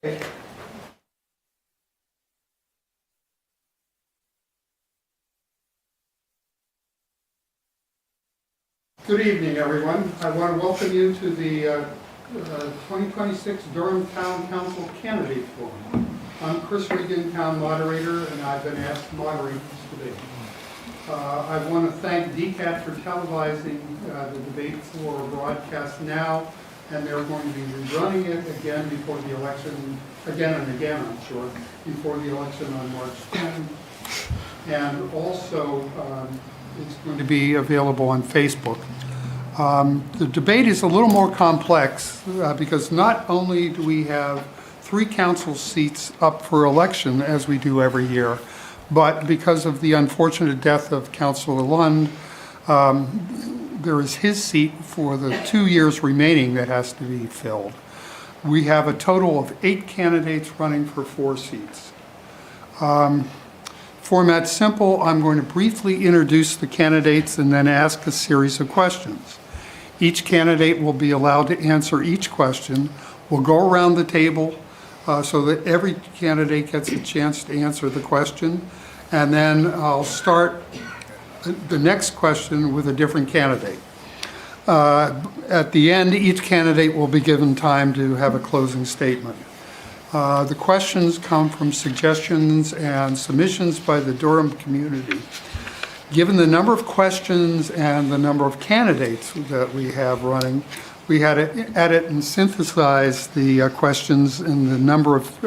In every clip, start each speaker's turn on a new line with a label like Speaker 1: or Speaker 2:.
Speaker 1: Good evening, everyone. I want to welcome you to the 2026 Durham Town Council Candidate Forum. I'm Chris Regan, Town Moderator, and I've been asked to moderate this debate. I want to thank DCAT for televising the debate for broadcast now, and they're going to be rerunning it again before the election, again and again, I'm sure, before the election on March 10th. And also, it's going to be available on Facebook. The debate is a little more complex because not only do we have 3 council seats up for election, as we do every year, but because of the unfortunate death of Councilor Lund, there is his seat for the 2 years remaining that has to be filled. We have a total of 8 candidates running for 4 seats. Format simple, I'm going to briefly introduce the candidates and then ask a series of questions. Each candidate will be allowed to answer each question. We'll go around the table so that every candidate gets a chance to answer the question. And then I'll start the next question with a different candidate. At the end, each candidate will be given time to have a closing statement. The questions come from suggestions and submissions by the Durham community. Given the number of questions and the number of candidates that we have running, we had to edit and synthesize the questions and the number of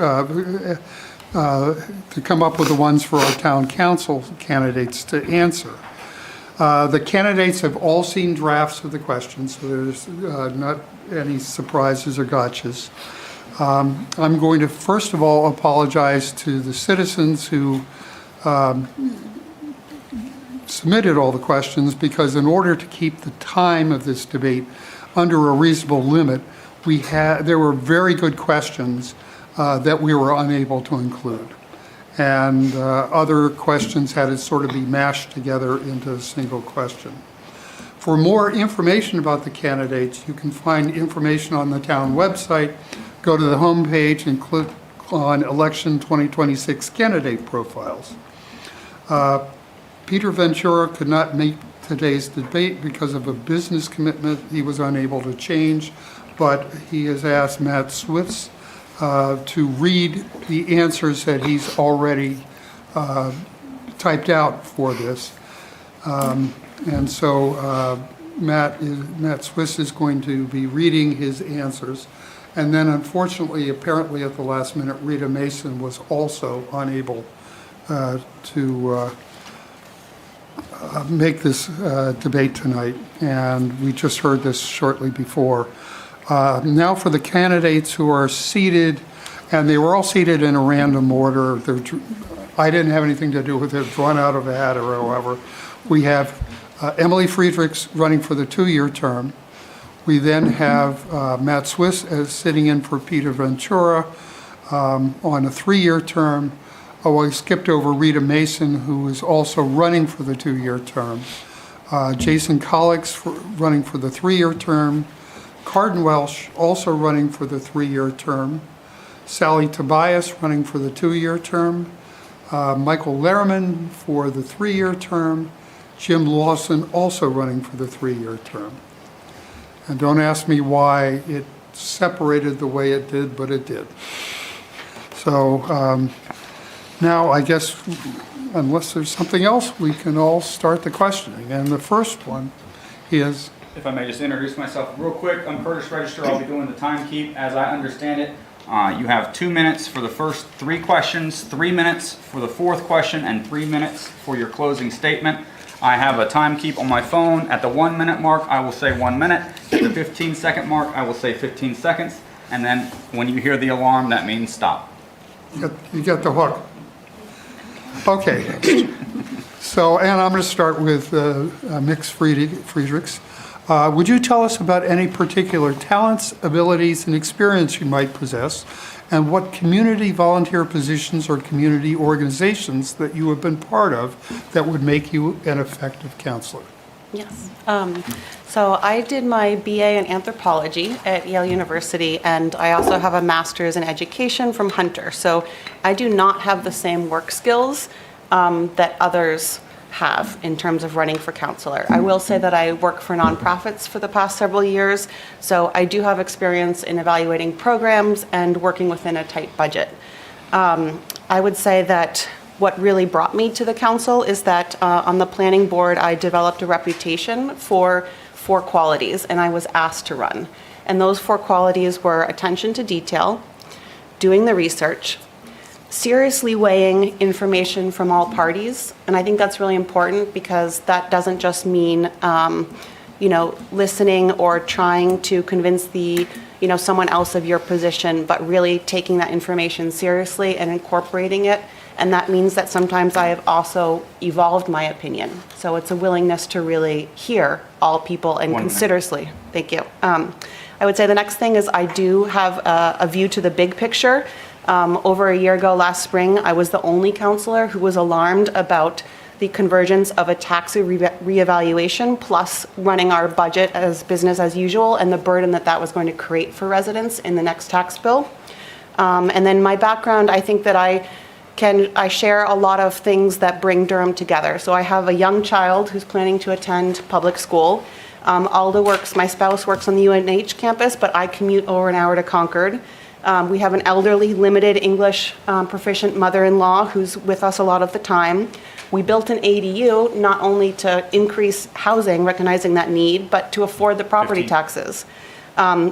Speaker 1: to come up with the ones for our town council candidates to answer. The candidates have all seen drafts of the questions, so there's not any surprises or gotchas. I'm going to first of all apologize to the citizens who submitted all the questions, because in order to keep the time of this debate under a reasonable limit, there were very good questions that we were unable to include. And other questions had to sort of be mashed together into a single question. For more information about the candidates, you can find information on the town website. Go to the home page and click on Election 2026 Candidate Profiles. Peter Ventura could not make today's debate because of a business commitment he was unable to change, but he has asked Matt Swiss to read the answers that he's already typed out for this. And so Matt Swiss is going to be reading his answers. And then unfortunately, apparently at the last minute, Rita Mason was also unable to make this debate tonight. And we just heard this shortly before. Now for the candidates who are seated, and they were all seated in a random order. I didn't have anything to do with it, drawn out of a hat or however. We have Emily Friedrichs running for the 2-year term. We then have Matt Swiss as sitting in for Peter Ventura on a 3-year term. Oh, I skipped over Rita Mason, who is also running for the 2-year term. Jason Collix running for the 3-year term. Cardin Welsh also running for the 3-year term. Sally Tobias running for the 2-year term. Michael Lehrman for the 3-year term. Jim Lawson also running for the 3-year term. And don't ask me why it separated the way it did, but it did. So now I guess, unless there's something else, we can all start the questioning. And the first one is...
Speaker 2: If I may just introduce myself real quick, I'm Curtis Register. I'll be doing the timekeep. As I understand it, you have 2 minutes for the first 3 questions, 3 minutes for the 4th question, and 3 minutes for your closing statement. I have a timekeep on my phone. At the 1-minute mark, I will say 1 minute. At the 15-second mark, I will say 15 seconds. And then when you hear the alarm, that means stop.
Speaker 1: You get the hook. Okay. So, and I'm going to start with Mix Friedrichs. Would you tell us about any particular talents, abilities, and experience you might possess, and what community volunteer positions or community organizations that you have been part of that would make you an effective counselor?
Speaker 3: Yes. So I did my BA in anthropology at Yale University, and I also have a master's in education from Hunter. So I do not have the same work skills that others have in terms of running for counselor. I will say that I work for nonprofits for the past several years, so I do have experience in evaluating programs and working within a tight budget. I would say that what really brought me to the council is that on the planning board, I developed a reputation for 4 qualities, and I was asked to run. And those 4 qualities were attention to detail, doing the research, seriously weighing information from all parties. And I think that's really important because that doesn't just mean, listening or trying to convince someone else of your position, but really taking that information seriously and incorporating it. And that means that sometimes I have also evolved my opinion. So it's a willingness to really hear all people and considerously. Thank you. I would say the next thing is I do have a view to the big picture. Over a year ago, last spring, I was the only counselor who was alarmed about the convergence of a tax reevaluation plus running our budget as business as usual and the burden that was going to create for residents in the next tax bill. And then my background, I think that I share a lot of things that bring Durham together. So I have a young child who's planning to attend public school. My spouse works on the UNH campus, but I commute over an hour to Concord. We have an elderly, limited English proficient mother-in-law who's with us a lot of the time. We built an ADU not only to increase housing, recognizing that need, but to afford the property taxes.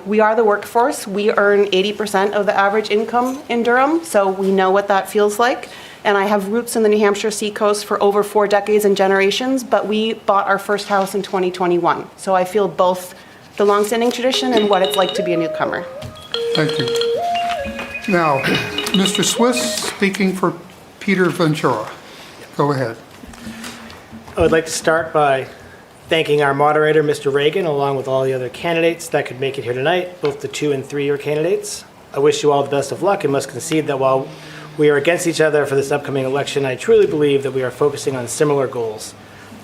Speaker 3: We are the workforce. We earn 80% of the average income in Durham, so we know what that feels like. And I have roots in the New Hampshire seacoast for over 4 decades and generations, but we bought our first house in 2021. So I feel both the longstanding tradition and what it's like to be a newcomer.
Speaker 1: Thank you. Now, Mr. Swiss speaking for Peter Ventura. Go ahead.
Speaker 4: I would like to start by thanking our moderator, Mr. Reagan, along with all the other candidates that could make it here tonight, both the 2- and 3-year candidates. I wish you all the best of luck and must concede that while we are against each other for this upcoming election, I truly believe that we are focusing on similar goals.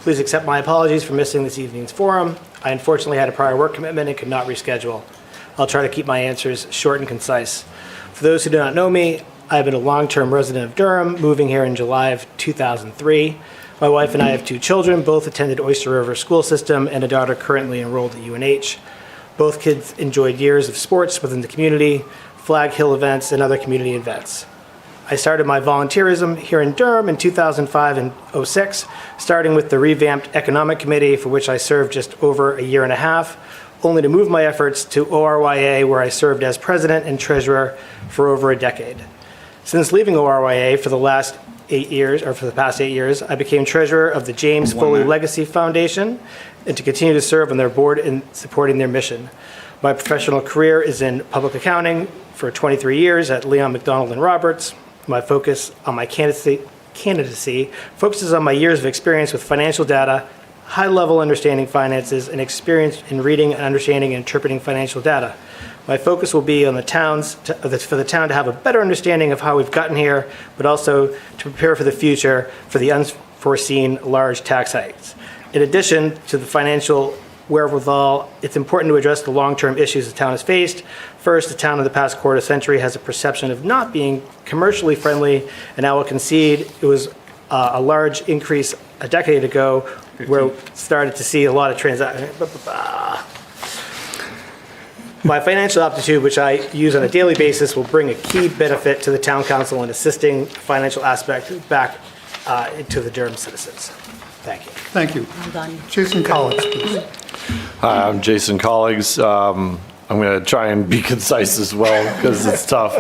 Speaker 4: Please accept my apologies for missing this evening's forum. I unfortunately had a prior work commitment and could not reschedule. I'll try to keep my answers short and concise. For those who do not know me, I've been a long-term resident of Durham, moving here in July of 2003. My wife and I have 2 children, both attended Oyster River School System, and a daughter currently enrolled at UNH. Both kids enjoyed years of sports within the community, Flag Hill events, and other community events. I started my volunteerism here in Durham in 2005 and 2006, starting with the revamped Economic Committee, for which I served just over a year and a half, only to move my efforts to ORYA, where I served as president and treasurer for over a decade. Since leaving ORYA for the past 8 years, I became treasurer of the James Foley Legacy Foundation and to continue to serve on their board in supporting their mission. My professional career is in public accounting for 23 years at Leon McDonald and Roberts. My focus on my candidacy focuses on my years of experience with financial data, high-level understanding finances, and experience in reading and understanding and interpreting financial data. My focus will be on for the town to have a better understanding of how we've gotten here, but also to prepare for the future for the unforeseen large tax hikes. In addition to the financial wherewithal, it's important to address the long-term issues the town has faced. First, the town in the past quarter century has a perception of not being commercially friendly, and I will concede it was a large increase a decade ago 15. Where we started to see a lot of transactions. My financial aptitude, which I use on a daily basis, will bring a key benefit to the town council in assisting financial aspect back to the Durham citizens. Thank you.
Speaker 1: Thank you.
Speaker 3: Well done.
Speaker 1: Jason Collins, please.
Speaker 5: Hi, I'm Jason Colleagues. I'm going to try and be concise as well because it's tough.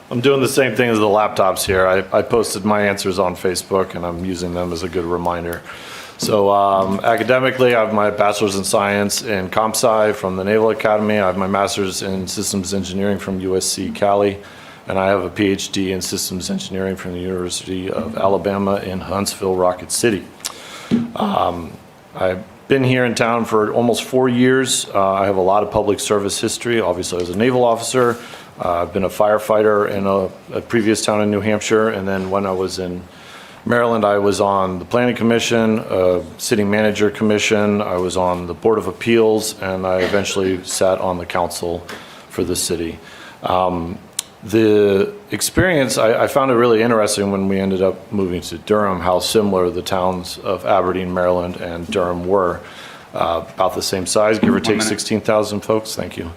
Speaker 5: I'm doing the same thing as the laptops here. I posted my answers on Facebook and I'm using them as a good reminder. So academically, I have my bachelor's in science in Comp Sci from the Naval Academy. I have my master's in systems engineering from USC Cali, and I have a PhD in systems engineering from the University of Alabama in Huntsville, Rocket City. I've been here in town for almost 4 years. I have a lot of public service history. Obviously, I was a naval officer. I've been a firefighter in a previous town in New Hampshire, and then when I was in Maryland, I was on the Planning Commission, City Manager Commission, I was on the Board of Appeals, and I eventually sat on the council for the city. The experience, I found it really interesting when we ended up moving to Durham, how similar the towns of Aberdeen, Maryland, and Durham were. About the same size, give or take 16,000 folks, thank you.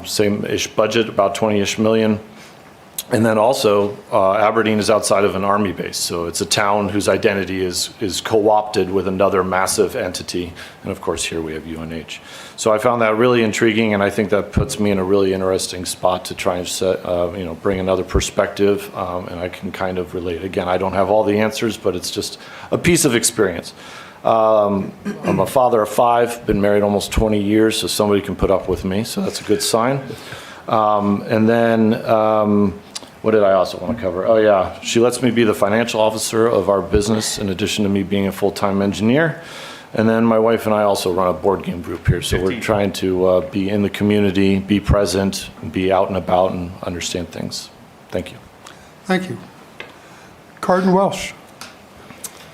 Speaker 5: Same-ish budget, about 20-ish million. And then also, Aberdeen is outside of an army base, so it's a town whose identity is co-opted with another massive entity. And of course, here we have UNH. So I found that really intriguing, and I think that puts me in a really interesting spot to try and set, bring another perspective, and I can kind of relate. Again, I don't have all the answers, but it's just a piece of experience. I'm a father of 5, been married almost 20 years, so somebody can put up with me, so that's a good sign. And then, what did I also want to cover? Oh yeah, she lets me be the financial officer of our business in addition to me being a full-time engineer. And then my wife and I also run a board game group here, so we're trying to be in the community, be present, be out and about and understand things. Thank you.
Speaker 1: Thank you. Cardin Welsh.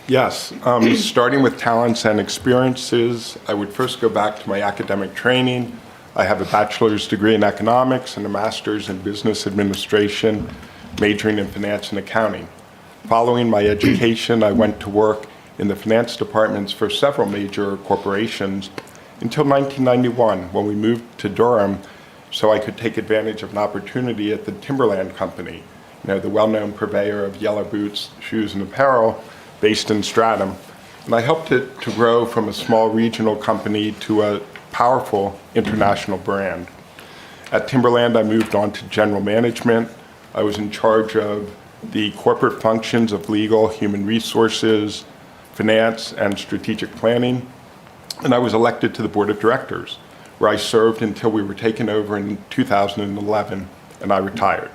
Speaker 6: Yes, starting with talents and experiences, I would first go back to my academic training. I have a bachelor's degree in economics and a master's in business administration, majoring in finance and accounting. Following my education, I went to work in the finance departments for several major corporations until 1991, when we moved to Durham so I could take advantage of an opportunity at the Timberland Company, the well-known purveyor of yellow boots, shoes, and apparel based in Stratham. And I helped it to grow from a small regional company to a powerful international brand. At Timberland, I moved on to general management. I was in charge of the corporate functions of legal, human resources, finance, and strategic planning. And I was elected to the board of directors, where I served until we were taken over in 2011, and I retired.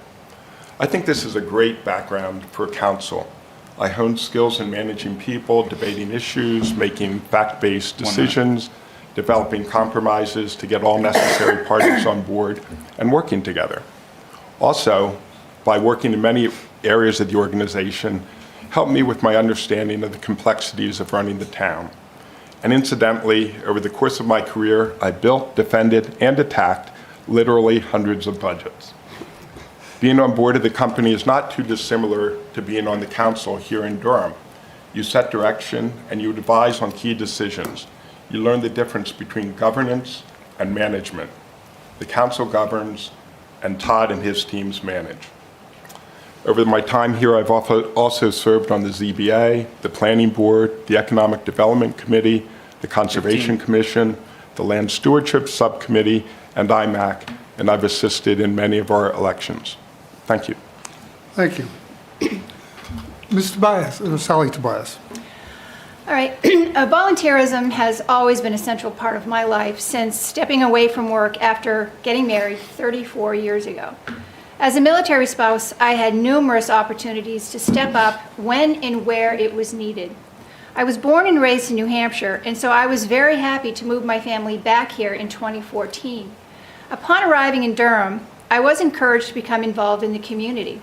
Speaker 6: I think this is a great background for council. I honed skills in managing people, debating issues, making fact-based decisions, developing compromises to get all necessary parties on board, and working together. Also, by working in many areas of the organization, helped me with my understanding of the complexities of running the town. And incidentally, over the course of my career, I built, defended, and attacked literally hundreds of budgets. Being on board of the company is not too dissimilar to being on the council here in Durham. You set direction and you advise on key decisions. You learn the difference between governance and management. The council governs, and Todd and his teams manage. Over my time here, I've also served on the ZBA, the Planning Board, the Economic Development Committee, the Conservation Commission, the Land Stewardship Subcommittee, and IMAC, and I've assisted in many of our elections. Thank you.
Speaker 1: Thank you. Ms. Tobias, Sally Tobias.
Speaker 7: All right. Volunteerism has always been a central part of my life since stepping away from work after getting married 34 years ago. As a military spouse, I had numerous opportunities to step up when and where it was needed. I was born and raised in New Hampshire, and so I was very happy to move my family back here in 2014. Upon arriving in Durham, I was encouraged to become involved in the community.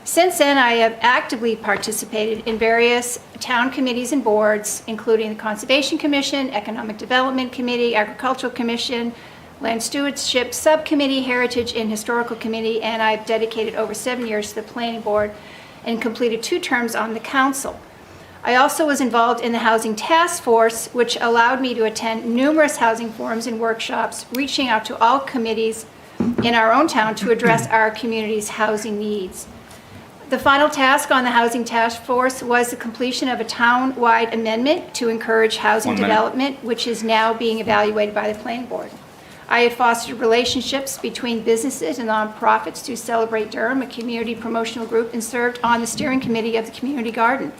Speaker 7: Since then, I have actively participated in various town committees and boards, including the Conservation Commission, Economic Development Committee, Agricultural Commission, Land Stewardship Subcommittee, Heritage and Historical Committee, and I've dedicated over 7 years to the Planning Board and completed 2 terms on the council. I also was involved in the Housing Task Force, which allowed me to attend numerous housing forums and workshops, reaching out to all committees in our own town to address our community's housing needs. The final task on the Housing Task Force was the completion of a town-wide amendment to encourage housing development, which is now being evaluated by the Planning Board. I had fostered relationships between businesses and nonprofits to Celebrate Durham, a community promotional group, and served on the steering committee of the community garden.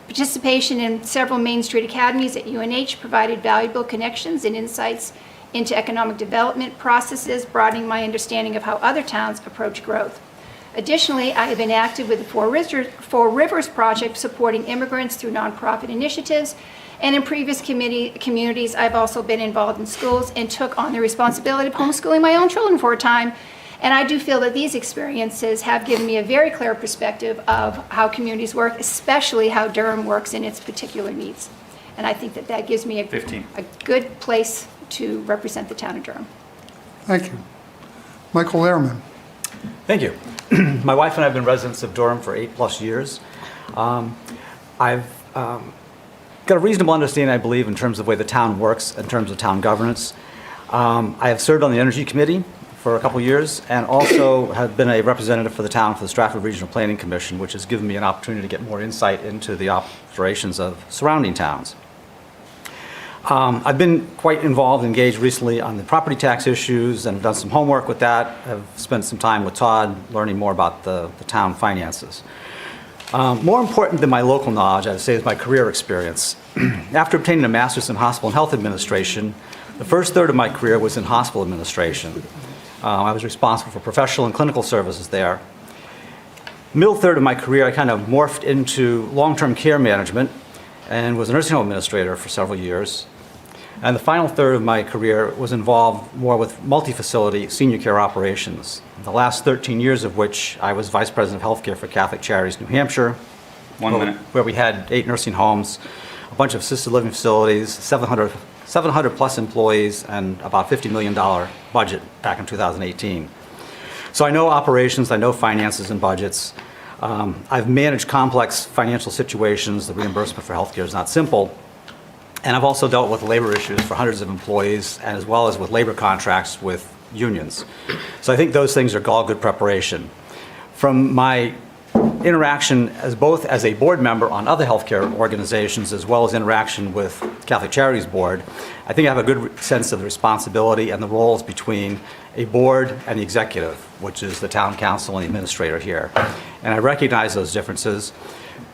Speaker 7: Participation in several Main Street academies at UNH provided valuable connections and insights into economic development processes, broadening my understanding of how other towns approach growth. Additionally, I have been active with the Four Rivers Project, supporting immigrants through nonprofit initiatives. And in previous communities, I've also been involved in schools and took on the responsibility of homeschooling my own children for a time, And I do feel that these experiences have given me a very clear perspective of how communities work, especially how Durham works in its particular needs. And I think that that gives me a
Speaker 2: 15.
Speaker 7: a good place to represent the town of Durham.
Speaker 1: Thank you. Michael Lehrman.
Speaker 8: Thank you. My wife and I have been residents of Durham for 8+ years. I've got a reasonable understanding, I believe, in terms of the way the town works, in terms of town governance. I have served on the Energy Committee for a couple years and also have been a representative for the town for the Stratford Regional Planning Commission, which has given me an opportunity to get more insight into the operations of surrounding towns. I've been quite involved, engaged recently on the property tax issues and done some homework with that. I've spent some time with Todd learning more about the town finances. More important than my local knowledge, I'd say, is my career experience. After obtaining a master's in hospital and health administration, the first third of my career was in hospital administration. I was responsible for professional and clinical services there. Middle third of my career, I kind of morphed into long-term care management and was a nursing home administrator for several years. And the final third of my career was involved more with multi-facility senior care operations, the last 13 years of which I was Vice President of Healthcare for Catholic Charities New Hampshire.
Speaker 2: 1 minute.
Speaker 8: Where we had 8 nursing homes, a bunch of assisted living facilities, 700 plus employees, and about $50 million budget back in 2018. So I know operations, I know finances and budgets. I've managed complex financial situations. The reimbursement for healthcare is not simple. And I've also dealt with labor issues for hundreds of employees, and as well as with labor contracts with unions. So I think those things are all good preparation. From my interaction both as a board member on other healthcare organizations as well as interaction with Catholic Charities Board, I think I have a good sense of the responsibility and the roles between a board and the executive, which is the town council and the administrator here. And I recognize those differences.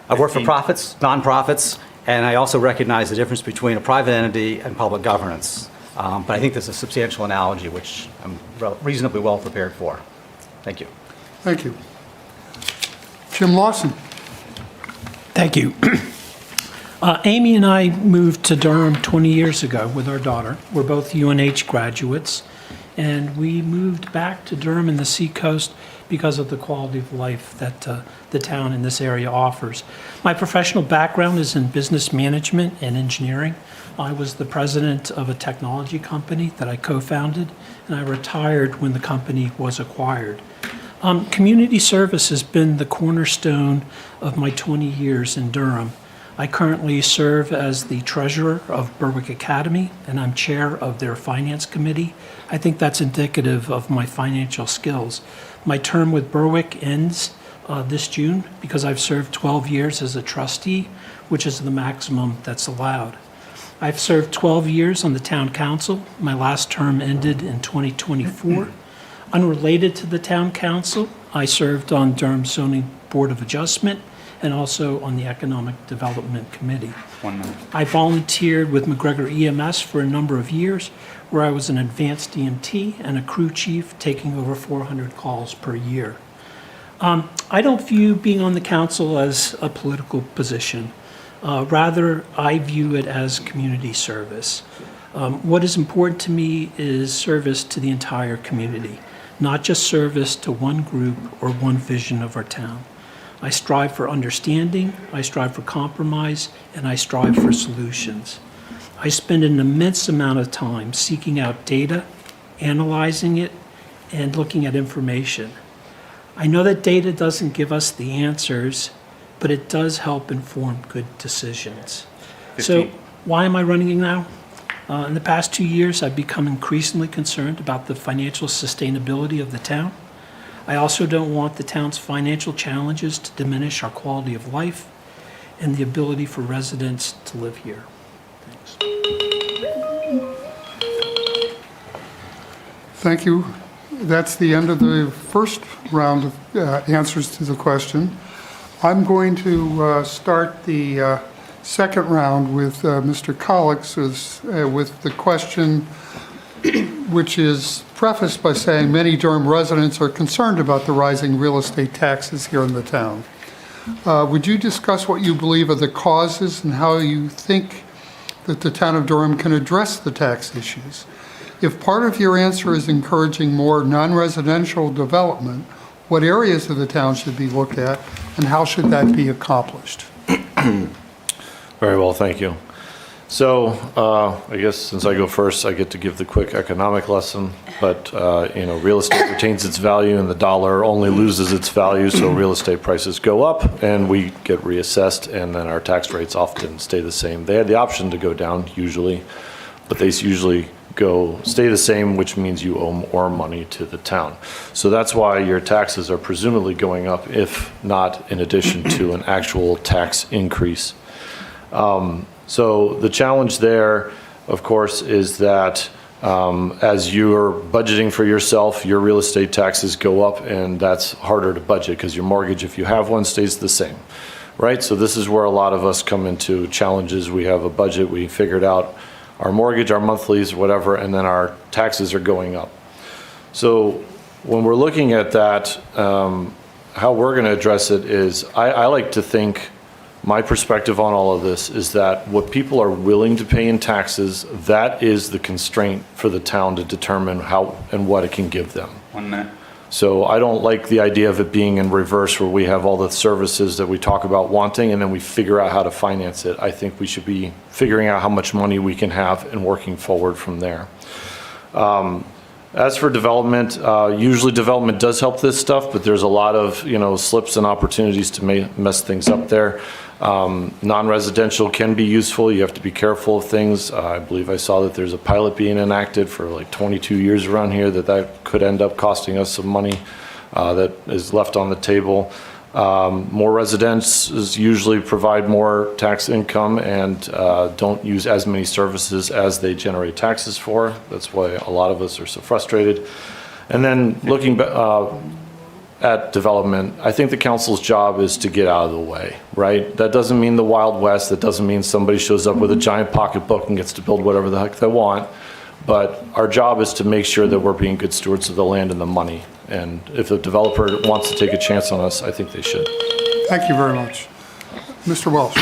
Speaker 8: I work for profits, nonprofits, and I also recognize the difference between a private entity and public governance. But I think there's a substantial analogy which I'm reasonably well prepared for. Thank you.
Speaker 1: Thank you. Jim Lawson.
Speaker 9: Thank you. Amy and I moved to Durham 20 years ago with our daughter. We're both UNH graduates, and we moved back to Durham and the Seacoast because of the quality of life that the town in this area offers. My professional background is in business management and engineering. I was the president of a technology company that I co-founded, and I retired when the company was acquired. Community service has been the cornerstone of my 20 years in Durham. I currently serve as the treasurer of Berwick Academy, and I'm chair of their finance committee. I think that's indicative of my financial skills. My term with Berwick ends this June because I've served 12 years as a trustee, which is the maximum that's allowed. I've served 12 years on the town council. My last term ended in 2024. Unrelated to the town council, I served on Durham Zoning Board of Adjustment and also on the Economic Development Committee.
Speaker 2: 1 minute.
Speaker 9: I volunteered with McGregor EMS for a number of years, where I was an advanced EMT and a crew chief, taking over 400 calls per year. I don't view being on the council as a political position. Rather, I view it as community service. What is important to me is service to the entire community, not just service to one group or one vision of our town. I strive for understanding, I strive for compromise, and I strive for solutions. I spend an immense amount of time seeking out data, analyzing it, and looking at information. I know that data doesn't give us the answers, but it does help inform good decisions.
Speaker 2: 15.
Speaker 9: So why am I running now? In the past 2 years, I've become increasingly concerned about the financial sustainability of the town. I also don't want the town's financial challenges to diminish our quality of life and the ability for residents to live here. Thanks.
Speaker 1: Thank you. That's the end of the first round of answers to the question. I'm going to start the second round with Mr. Collix with the question, which is prefaced by saying many Durham residents are concerned about the rising real estate taxes here in the town. Would you discuss what you believe are the causes and how you think that the town of Durham can address the tax issues? If part of your answer is encouraging more non-residential development, what areas of the town should be looked at, and how should that be accomplished?
Speaker 5: Very well, thank you. So I guess since I go first, I get to give the quick economic lesson. But real estate retains its value, and the dollar only loses its value. So real estate prices go up, and we get reassessed, and then our tax rates often stay the same. They had the option to go down usually, but they usually stay the same, which means you owe more money to the town. So that's why your taxes are presumably going up, if not in addition to an actual tax increase. So the challenge there, of course, is that as you're budgeting for yourself, your real estate taxes go up, and that's harder to budget because your mortgage, if you have one, stays the same, right? So this is where a lot of us come into challenges. We have a budget, we figured out our mortgage, our monthlies, whatever, and then our taxes are going up. So when we're looking at that, how we're going to address it is, I like to think, my perspective on all of this is that what people are willing to pay in taxes, that is the constraint for the town to determine how and what it can give them.
Speaker 2: 1 minute.
Speaker 5: So I don't like the idea of it being in reverse, where we have all the services that we talk about wanting and then we figure out how to finance it. I think we should be figuring out how much money we can have and working forward from there. As for development, usually development does help this stuff, but there's a lot of slips and opportunities to mess things up there. Non-residential can be useful. You have to be careful of things. I believe I saw that there's a pilot being enacted for like 22 years around here that could end up costing us some money that is left on the table. More residences usually provide more tax income and don't use as many services as they generate taxes for. That's why a lot of us are so frustrated. And then looking at development, I think the council's job is to get out of the way, right? That doesn't mean the Wild West. That doesn't mean somebody shows up with a giant pocketbook and gets to build whatever the heck they want. But our job is to make sure that we're being good stewards of the land and the money. And if a developer wants to take a chance on us, I think they should.
Speaker 1: Thank you very much. Mr. Welsh.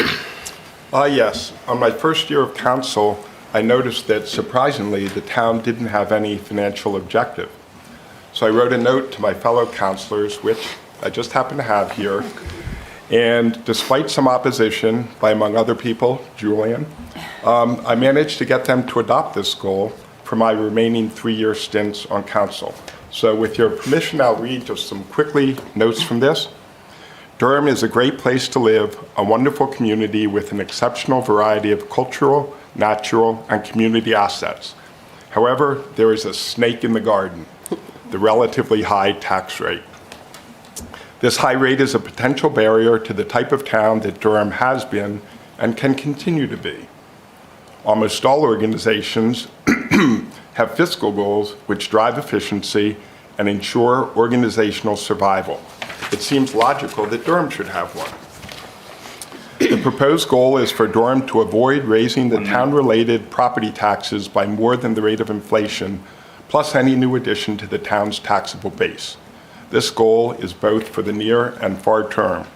Speaker 6: Yes. On my first year of council, I noticed that surprisingly, the town didn't have any financial objective. So I wrote a note to my fellow councilors, which I just happen to have here. And despite some opposition by, among other people, Julian, I managed to get them to adopt this goal for my remaining 3-year stints on council. So with your permission, I'll read just some notes from this. Durham is a great place to live, a wonderful community with an exceptional variety of cultural, natural, and community assets. However, there is a snake in the garden, the relatively high tax rate. This high rate is a potential barrier to the type of town that Durham has been and can continue to be. Almost all organizations have fiscal goals which drive efficiency and ensure organizational survival. It seems logical that Durham should have one. The proposed goal is for Durham to avoid raising the town-related property taxes by more than the rate of inflation, plus any new addition to the town's taxable base. This goal is both for the near and far term.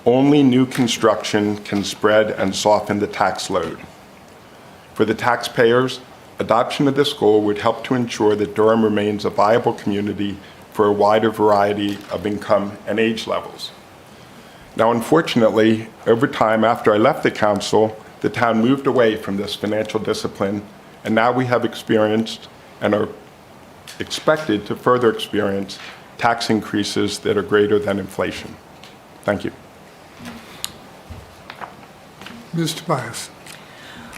Speaker 6: Only new construction can spread and soften the tax load. For the taxpayers, adoption of this goal would help to ensure that Durham remains a viable community for a wider variety of income and age levels. Now, unfortunately, over time after I left the council, the town moved away from this financial discipline, and now we have experienced and are expected to further experience tax increases that are greater than inflation. Thank you.
Speaker 1: Ms. Tobias.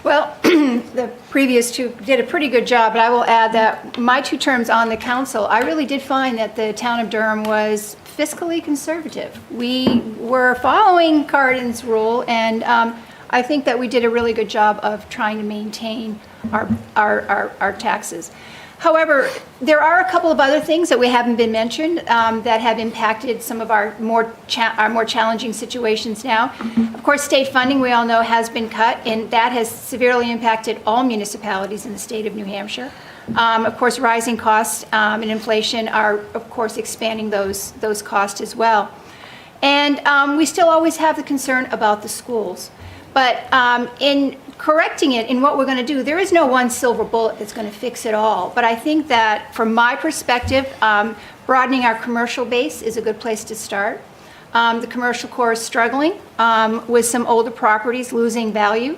Speaker 7: Well, the previous two did a pretty good job, but I will add that my 2 terms on the council, I really did find that the town of Durham was fiscally conservative. We were following Cardin's rule, and I think that we did a really good job of trying to maintain our taxes. However, there are a couple of other things that we haven't been mentioned that have impacted some of our more challenging situations now. Of course, state funding, we all know, has been cut, and that has severely impacted all municipalities in the state of New Hampshire. Of course, rising costs and inflation are, of course, expanding those costs as well. And we still always have the concern about the schools. But in correcting it, in what we're going to do, there is no one silver bullet that's going to fix it all. But I think that from my perspective, broadening our commercial base is a good place to start. The commercial core is struggling with some older properties losing value.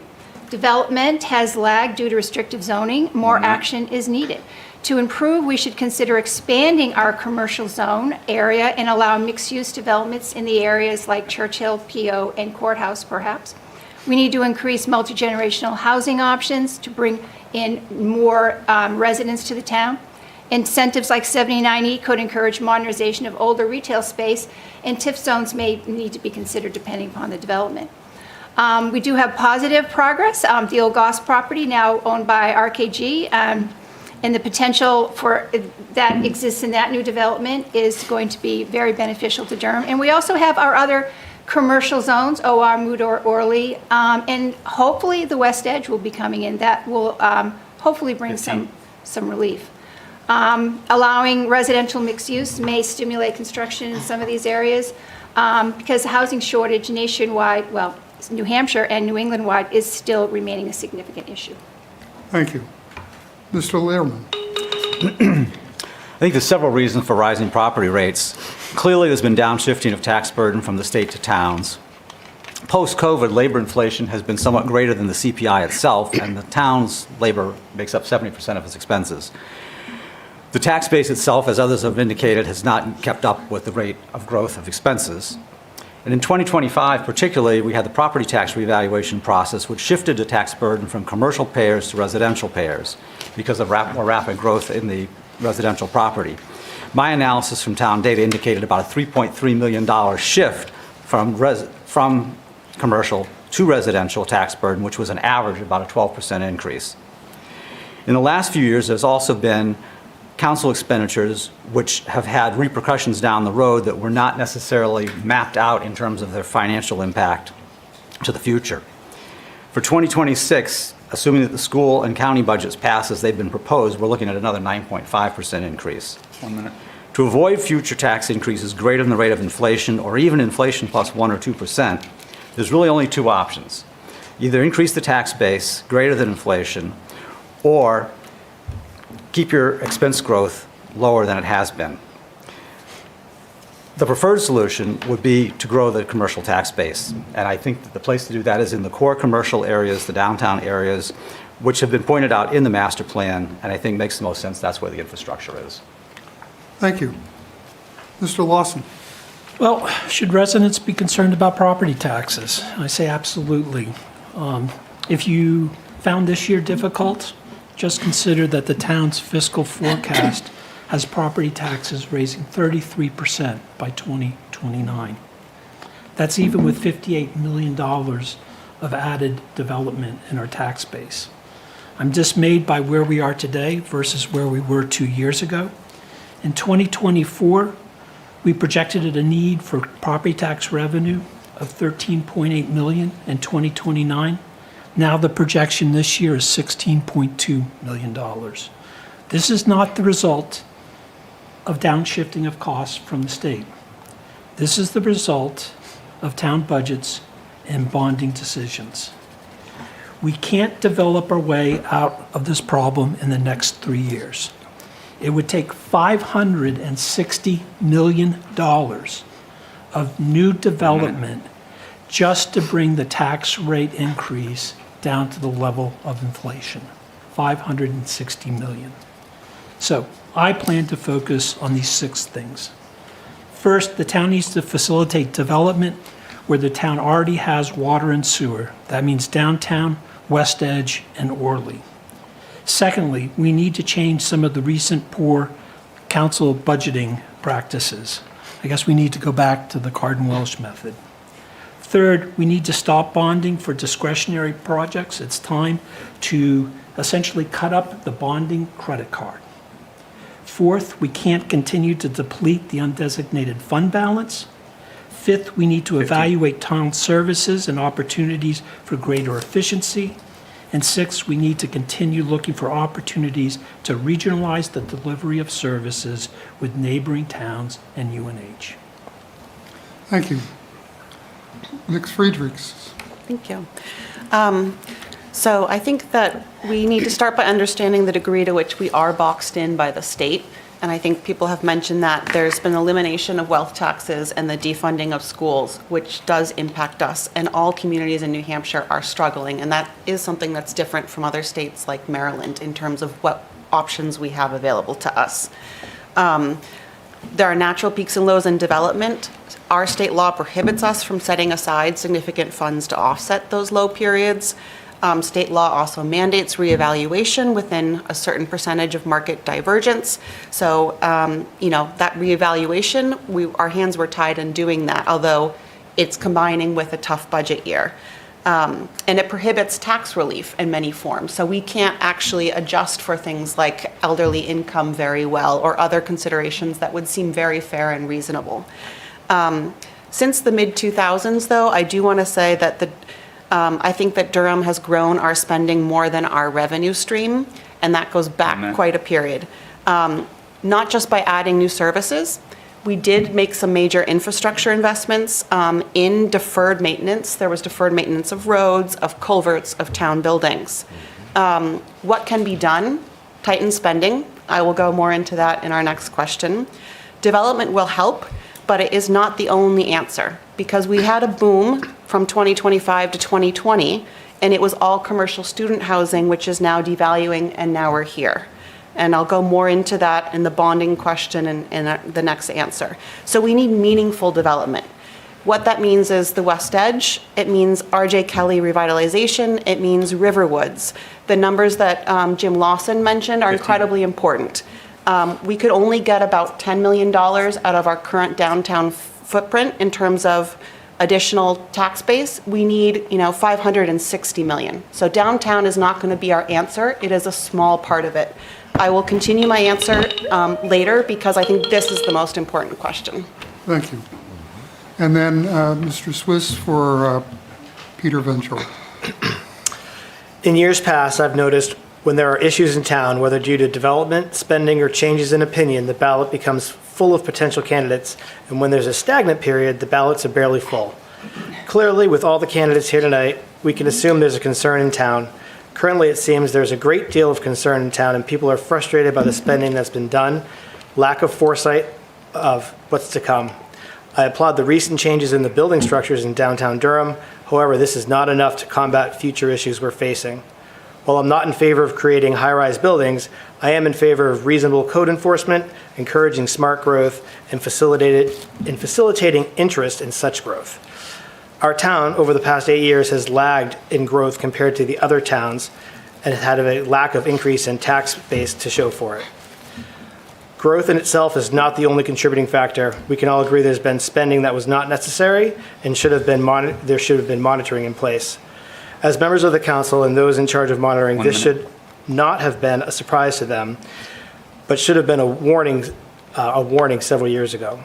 Speaker 7: Development has lagged due to restrictive zoning. More action is needed. To improve, we should consider expanding our commercial zone area and allow mixed-use developments in the areas like Churchill, PO, and Courthouse, perhaps. We need to increase multi-generational housing options to bring in more residents to the town. Incentives like 79E could encourage modernization of older retail space, and TIF zones may need to be considered depending upon the development. We do have positive progress. The old Goss property, now owned by RKG, and the potential for that exists in that new development is going to be very beneficial to Durham. And we also have our other commercial zones, OR, Moodor, Orly, and hopefully the West Edge will be coming in. That will hopefully bring some relief. Allowing residential mixed use may stimulate construction in some of these areas because the housing shortage nationwide, well, New Hampshire and New England-wide is still remaining a significant issue.
Speaker 1: Thank you. Mr. Lehrman.
Speaker 8: I think there's several reasons for rising property rates. Clearly, there's been downshifting of tax burden from the state to towns. Post-COVID, labor inflation has been somewhat greater than the CPI itself, and the town's labor makes up 70% of its expenses. The tax base itself, as others have indicated, has not kept up with the rate of growth of expenses. And in 2025, particularly, we had the property tax revaluation process, which shifted the tax burden from commercial payers to residential payers because of more rapid growth in the residential property. My analysis from town data indicated about a $3.3 million shift from commercial to residential tax burden, which was an average of about a 12% increase. In the last few years, there's also been council expenditures which have had repercussions down the road that were not necessarily mapped out in terms of their financial impact to the future. For 2026, assuming that the school and county budgets pass as they've been proposed, we're looking at another 9.5% increase.
Speaker 2: 1 minute.
Speaker 8: To avoid future tax increases greater than the rate of inflation or even inflation plus 1 or 2%, there's really only two options. Either increase the tax base greater than inflation or keep your expense growth lower than it has been. The preferred solution would be to grow the commercial tax base. And I think that the place to do that is in the core commercial areas, the downtown areas, which have been pointed out in the master plan, and I think makes the most sense. That's where the infrastructure is.
Speaker 1: Thank you. Mr. Lawson.
Speaker 9: Well, should residents be concerned about property taxes? I say absolutely. If you found this year difficult, just consider that the town's fiscal forecast has property taxes raising 33% by 2029. That's even with $58 million of added development in our tax base. I'm dismayed by where we are today versus where we were 2 years ago. In 2024, we projected a need for property tax revenue of $13.8 million in 2029. Now the projection this year is $16.2 million. This is not the result of downshifting of costs from the state. This is the result of town budgets and bonding decisions. We can't develop our way out of this problem in the next 3 years. It would take $560 million of new development just to bring the tax rate increase down to the level of inflation, $560 million. So I plan to focus on these 6 things. First, the town needs to facilitate development where the town already has water and sewer. That means downtown, West Edge, and Orly. Secondly, we need to change some of the recent poor council budgeting practices. I guess we need to go back to the Cardin-Welsh method. Third, we need to stop bonding for discretionary projects. It's time to essentially cut up the bonding credit card. Fourth, we can't continue to deplete the undesignated fund balance. Fifth, we need to evaluate town services and opportunities for greater efficiency. And sixth, we need to continue looking for opportunities to regionalize the delivery of services with neighboring towns and UNH.
Speaker 1: Thank you. Nick Friedrichs.
Speaker 3: Thank you. So I think that we need to start by understanding the degree to which we are boxed in by the state. And I think people have mentioned that there's been elimination of wealth taxes and the defunding of schools, which does impact us. And all communities in New Hampshire are struggling. And that is something that's different from other states like Maryland in terms of what options we have available to us. There are natural peaks and lows in development. Our state law prohibits us from setting aside significant funds to offset those low periods. State law also mandates reevaluation within a certain percentage of market divergence. So, that reevaluation, our hands were tied in doing that, although it's combining with a tough budget year. And it prohibits tax relief in many forms. So we can't actually adjust for things like elderly income very well or other considerations that would seem very fair and reasonable. Since the mid-2000s, though, I do want to say that I think that Durham has grown our spending more than our revenue stream, and that goes back quite a period. Not just by adding new services. We did make some major infrastructure investments in deferred maintenance. There was deferred maintenance of roads, of culverts, of town buildings. What can be done? Tighten spending. I will go more into that in our next question. Development will help, but it is not the only answer, because we had a boom from 2025 to 2020, and it was all commercial student housing, which is now devaluing, and now we're here. And I'll go more into that in the bonding question and the next answer. So we need meaningful development. What that means is the West Edge, it means R.J. Kelly revitalization, it means Riverwoods. The numbers that Jim Lawson mentioned are incredibly important. We could only get about $10 million out of our current downtown footprint in terms of additional tax base. We need, $560 million. So downtown is not going to be our answer. It is a small part of it. I will continue my answer later because I think this is the most important question.
Speaker 1: Thank you. And then Mr. Swiss for Peter Ventura.
Speaker 4: In years past, I've noticed when there are issues in town, whether due to development, spending, or changes in opinion, the ballot becomes full of potential candidates, and when there's a stagnant period, the ballots are barely full. Clearly, with all the candidates here tonight, we can assume there's a concern in town. Currently, it seems there's a great deal of concern in town, and people are frustrated by the spending that's been done, lack of foresight of what's to come. I applaud the recent changes in the building structures in downtown Durham. However, this is not enough to combat future issues we're facing. While I'm not in favor of creating high-rise buildings, I am in favor of reasonable code enforcement, encouraging smart growth, and facilitating interest in such growth. Our town, over the past 8 years, has lagged in growth compared to the other towns and has had a lack of increase in tax base to show for it. Growth in itself is not the only contributing factor. We can all agree there's been spending that was not necessary and there should have been monitoring in place. As members of the council and those in charge of monitoring, this should not have been a surprise to them, but should have been a warning several years ago.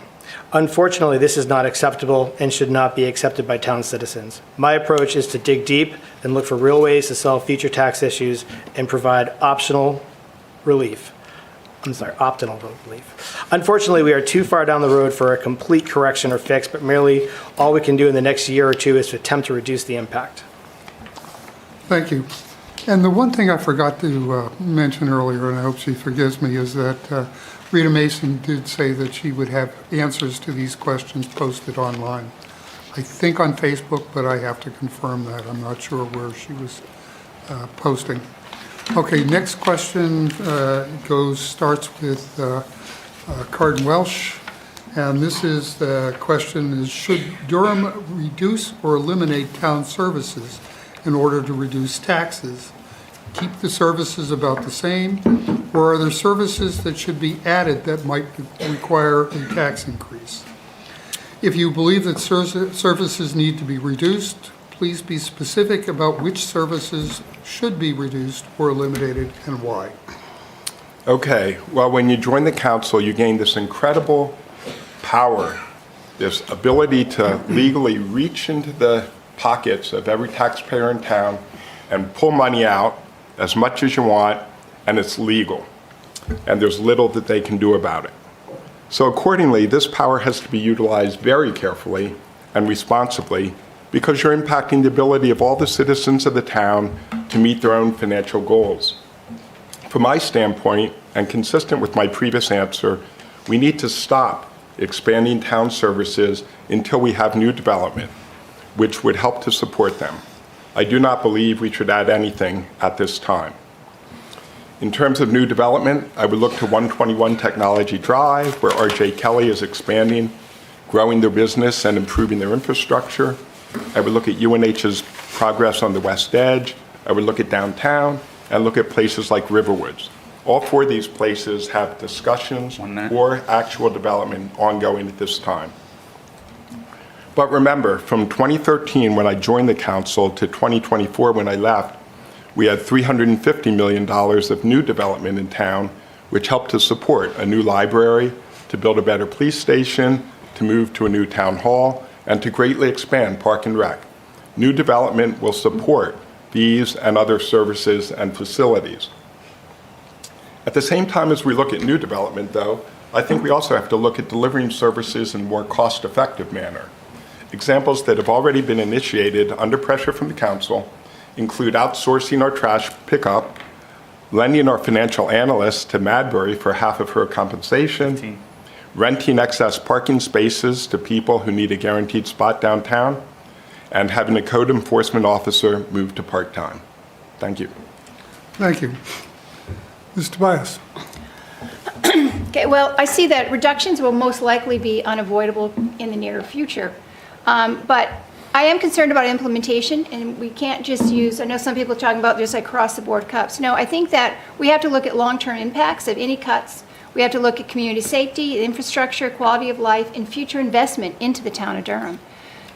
Speaker 4: Unfortunately, this is not acceptable and should not be accepted by town citizens. My approach is to dig deep and look for real ways to solve future tax issues and provide optional relief. Unfortunately, we are too far down the road for a complete correction or fix, but merely all we can do in the next year or two is to attempt to reduce the impact.
Speaker 1: Thank you. And the one thing I forgot to mention earlier, and I hope she forgives me, is that Rita Mason did say that she would have answers to these questions posted online. I think on Facebook, but I have to confirm that. I'm not sure where she was posting. Okay, next question starts with Cardin Welsh. And this is the question is, should Durham reduce or eliminate town services in order to reduce taxes? Keep the services about the same, or are there services that should be added that might require a tax increase? If you believe that services need to be reduced, please be specific about which services should be reduced or eliminated and why.
Speaker 6: Okay, well, when you join the council, you gain this incredible power, this ability to legally reach into the pockets of every taxpayer in town and pull money out as much as you want, and it's legal. And there's little that they can do about it. So accordingly, this power has to be utilized very carefully and responsibly because you're impacting the ability of all the citizens of the town to meet their own financial goals. From my standpoint, and consistent with my previous answer, we need to stop expanding town services until we have new development, which would help to support them. I do not believe we should add anything at this time. In terms of new development, I would look to 121 Technology Drive, where R.J. Kelly is expanding, growing their business and improving their infrastructure. I would look at UNH's progress on the West Edge. I would look at downtown and look at places like Riverwoods. All four of these places have discussions or actual development ongoing at this time. But remember, from 2013 when I joined the council to 2024 when I left, we had $350 million of new development in town, which helped to support a new library, to build a better police station, to move to a new town hall, and to greatly expand Park and Rec. New development will support these and other services and facilities. At the same time as we look at new development, though, I think we also have to look at delivering services in a more cost-effective manner. Examples that have already been initiated under pressure from the council include outsourcing our trash pickup, lending our financial analyst to Madbury for half of her compensation, renting excess parking spaces to people who need a guaranteed spot downtown, and having a code enforcement officer move to part-time. Thank you.
Speaker 1: Thank you. Ms. Tobias?
Speaker 7: Okay, well, I see that reductions will most likely be unavoidable in the near future. But I am concerned about implementation, and we can't just use, I know some people are talking about just like across-the-board cuts. No, I think that we have to look at long-term impacts of any cuts. We have to look at community safety, infrastructure, quality of life, and future investment into the town of Durham.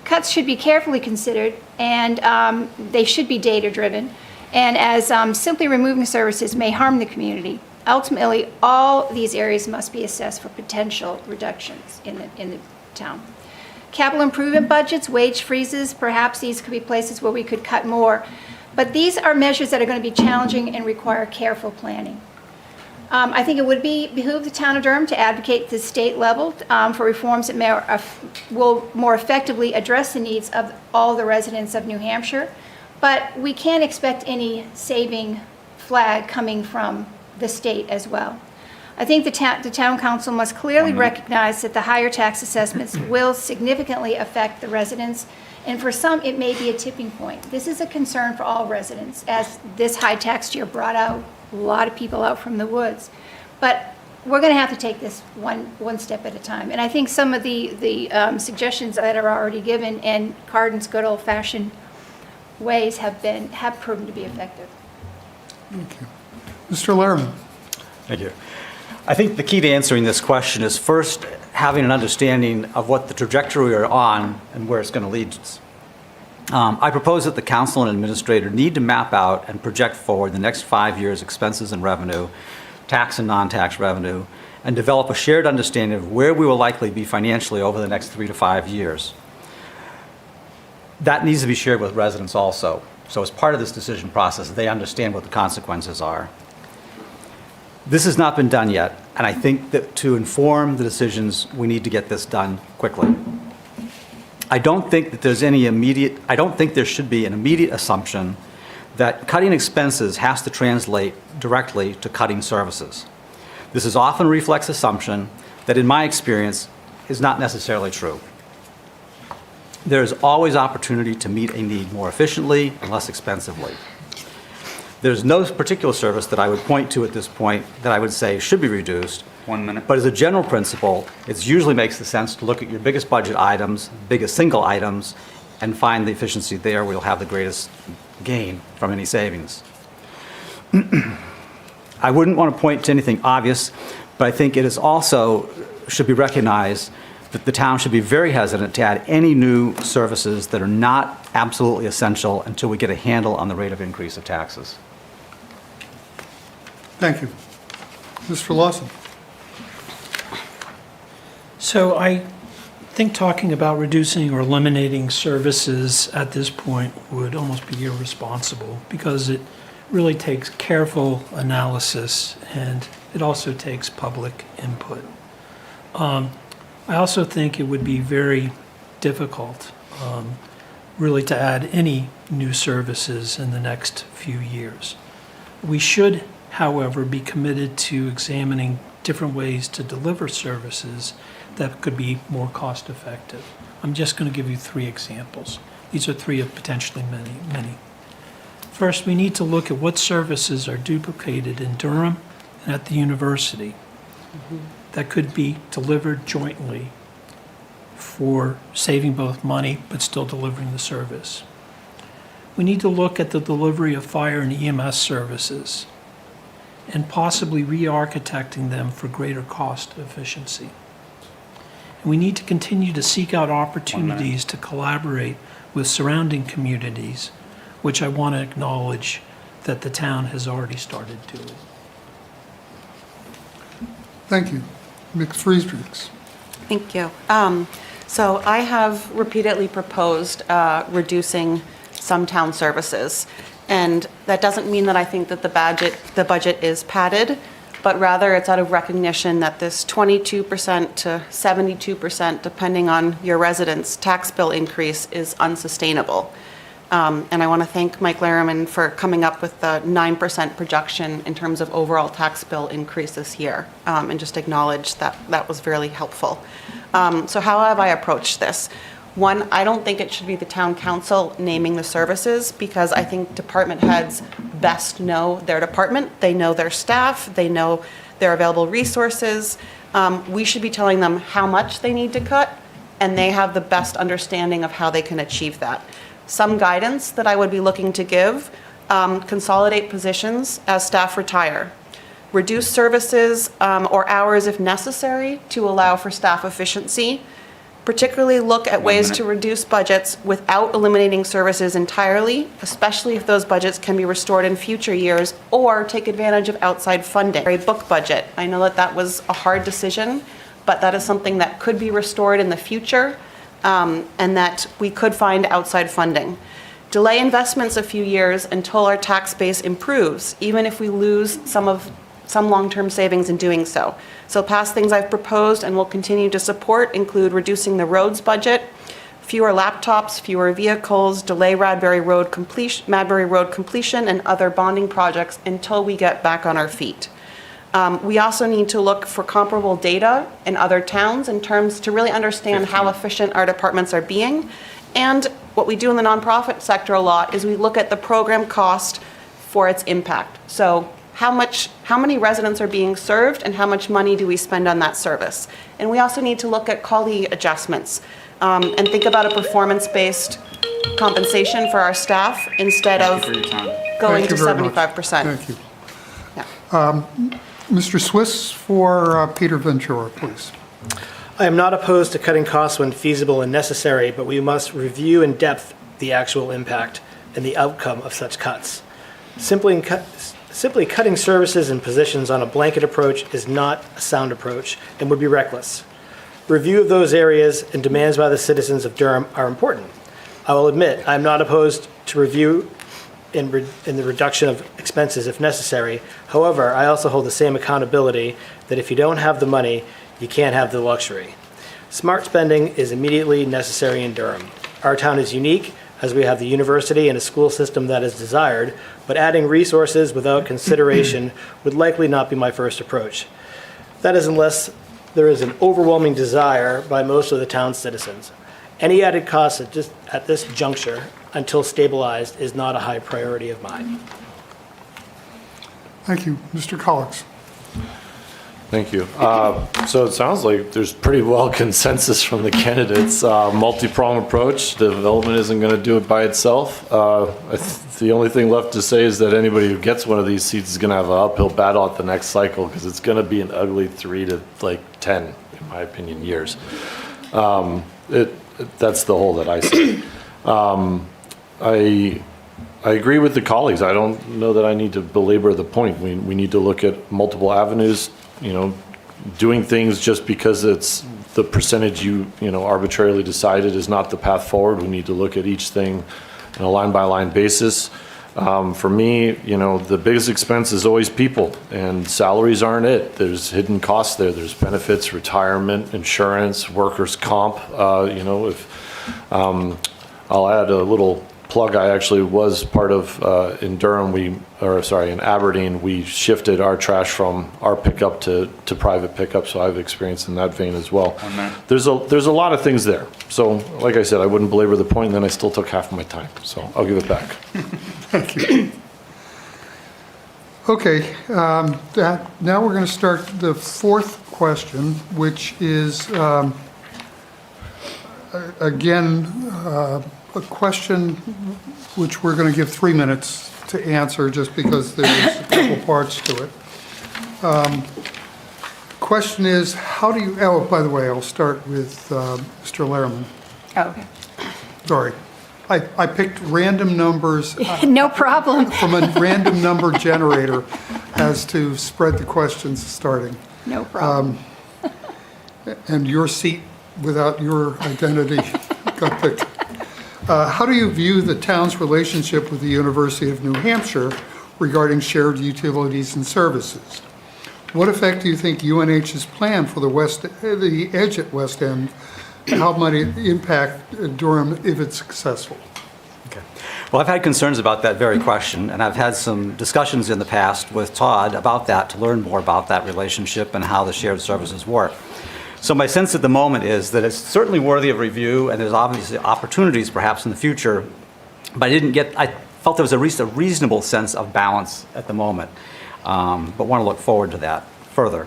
Speaker 7: Cuts should be carefully considered, and they should be data-driven. And as simply removing services may harm the community, ultimately, all these areas must be assessed for potential reductions in the town. Capital improvement budgets, wage freezes, perhaps these could be places where we could cut more. But these are measures that are going to be challenging and require careful planning. I think it would behoove the town of Durham to advocate at the state level for reforms that will more effectively address the needs of all the residents of New Hampshire. But we can't expect any saving flag coming from the state as well. I think the town council must clearly recognize that the higher tax assessments will significantly affect the residents, and for some, it may be a tipping point. This is a concern for all residents, as this high tax year brought out a lot of people out from the woods. But we're going to have to take this one step at a time. And I think some of the suggestions that are already given and Cardin's good old-fashioned ways have proven to be effective.
Speaker 1: Thank you. Mr. Lehrman?
Speaker 8: Thank you. I think the key to answering this question is first having an understanding of what the trajectory we are on and where it's going to lead us. I propose that the council and administrator need to map out and project forward the next 5 years' expenses and revenue, tax and non-tax revenue, and develop a shared understanding of where we will likely be financially over the next 3 to 5 years. That needs to be shared with residents also. So as part of this decision process, they understand what the consequences are. This has not been done yet, and I think that to inform the decisions, we need to get this done quickly. I don't think that there should be an immediate assumption that cutting expenses has to translate directly to cutting services. This is often a reflex assumption that, in my experience, is not necessarily true. There is always opportunity to meet a need more efficiently and less expensively. There's no particular service that I would point to at this point that I would say should be reduced.
Speaker 2: 1 minute.
Speaker 8: But as a general principle, it usually makes the sense to look at your biggest budget items, biggest single items, and find the efficiency there where you'll have the greatest gain from any savings. I wouldn't want to point to anything obvious, but I think it is also should be recognized that the town should be very hesitant to add any new services that are not absolutely essential until we get a handle on the rate of increase of taxes.
Speaker 1: Thank you. Mr. Lawson?
Speaker 9: So I think talking about reducing or eliminating services at this point would almost be irresponsible because it really takes careful analysis and it also takes public input. I also think it would be very difficult really to add any new services in the next few years. We should, however, be committed to examining different ways to deliver services that could be more cost effective. I'm just going to give you 3 examples. These are 3 of potentially many. First, we need to look at what services are duplicated in Durham and at the university that could be delivered jointly for saving both money but still delivering the service. We need to look at the delivery of fire and EMS services and possibly re-architecting them for greater cost efficiency. And we need to continue to seek out opportunities to collaborate with surrounding communities, which I want to acknowledge that the town has already started doing.
Speaker 1: Thank you. Ms. Friedrichs.
Speaker 3: Thank you. So I have repeatedly proposed reducing some town services. And that doesn't mean that I think that the budget is padded, but rather it's out of recognition that this 22% to 72%, depending on your residents' tax bill increase, is unsustainable. And I want to thank Mike Larriman for coming up with the 9% projection in terms of overall tax bill increase this year, and just acknowledge that that was really helpful. So how have I approached this? One, I don't think it should be the town council naming the services, because I think department heads best know their department. They know their staff, they know their available resources. We should be telling them how much they need to cut, and they have the best understanding of how they can achieve that. Some guidance that I would be looking to give: consolidate positions as staff retire, reduce services or hours if necessary to allow for staff efficiency, particularly look at ways to reduce budgets without eliminating services entirely, especially if those budgets can be restored in future years, or take advantage of outside funding. A book budget. I know that that was a hard decision, but that is something that could be restored in the future, and that we could find outside funding. Delay investments a few years until our tax base improves, even if we lose some long-term savings in doing so. So past things I've proposed and will continue to support include reducing the roads budget, fewer laptops, fewer vehicles, delay Madbury Road completion and other bonding projects until we get back on our feet. We also need to look for comparable data in other towns in terms to really understand how efficient our departments are being. And what we do in the nonprofit sector a lot is we look at the program cost for its impact. So how many residents are being served and how much money do we spend on that service? And we also need to look at COLI adjustments and think about a performance-based compensation for our staff instead of going
Speaker 1: Thank
Speaker 3: to
Speaker 1: you very much.
Speaker 3: 75%.
Speaker 1: Thank you.
Speaker 3: Yeah.
Speaker 1: Mr. Swiss for Peter Ventura, please.
Speaker 4: I am not opposed to cutting costs when feasible and necessary, but we must review in depth the actual impact and the outcome of such cuts. Simply cutting services and positions on a blanket approach is not a sound approach and would be reckless. Review of those areas and demands by the citizens of Durham are important. I will admit I am not opposed to review in the reduction of expenses if necessary. However, I also hold the same accountability that if you don't have the money, you can't have the luxury. Smart spending is immediately necessary in Durham. Our town is unique, as we have the university and a school system that is desired, but adding resources without consideration would likely not be my first approach. That is unless there is an overwhelming desire by most of the town's citizens. Any added costs at this juncture, until stabilized, is not a high priority of mine.
Speaker 1: Thank you. Mr. Collins.
Speaker 5: Thank you. So it sounds like there's pretty well consensus from the candidates. Multi-pronged approach. Development isn't going to do it by itself. The only thing left to say is that anybody who gets one of these seats is going to have an uphill battle at the next cycle, because it's going to be an ugly 3 to 10, in my opinion, years. That's the hole that I see. I agree with the colleagues. I don't know that I need to belabor the point. We need to look at multiple avenues. Doing things just because it's the percentage you arbitrarily decided is not the path forward. We need to look at each thing on a line-by-line basis. For me, the biggest expense is always people, and salaries aren't it. There's hidden costs there. There's benefits, retirement, insurance, workers' comp. I'll add a little plug. I actually was part of, in Durham, in Aberdeen, we shifted our trash from our pickup to private pickup, so I've experienced in that vein as well.
Speaker 2: 1 minute.
Speaker 5: There's a lot of things there. So, like I said, I wouldn't belabor the point, and then I still took half of my time, so I'll give it back.
Speaker 1: Okay, now we're going to start the fourth question, which is, again, a question which we're going to give 3 minutes to answer just because there's a couple parts to it. Question is, how do you, oh, by the way, I'll start with Mr. Lehrman.
Speaker 7: Oh, okay.
Speaker 1: Sorry. I picked random numbers
Speaker 7: No problem.
Speaker 1: from a random number generator as to spread the questions starting.
Speaker 7: No problem.
Speaker 1: And your seat without your identity got picked. How do you view the town's relationship with the University of New Hampshire regarding shared utilities and services? What effect do you think UNH's plan for the edge at West End, how might it impact Durham if it's successful?
Speaker 8: Okay. Well, I've had concerns about that very question, and I've had some discussions in the past with Todd about that to learn more about that relationship and how the shared services work. So my sense at the moment is that it's certainly worthy of review, and there's obviously opportunities perhaps in the future, but I felt there was a reasonable sense of balance at the moment, but want to look forward to that further.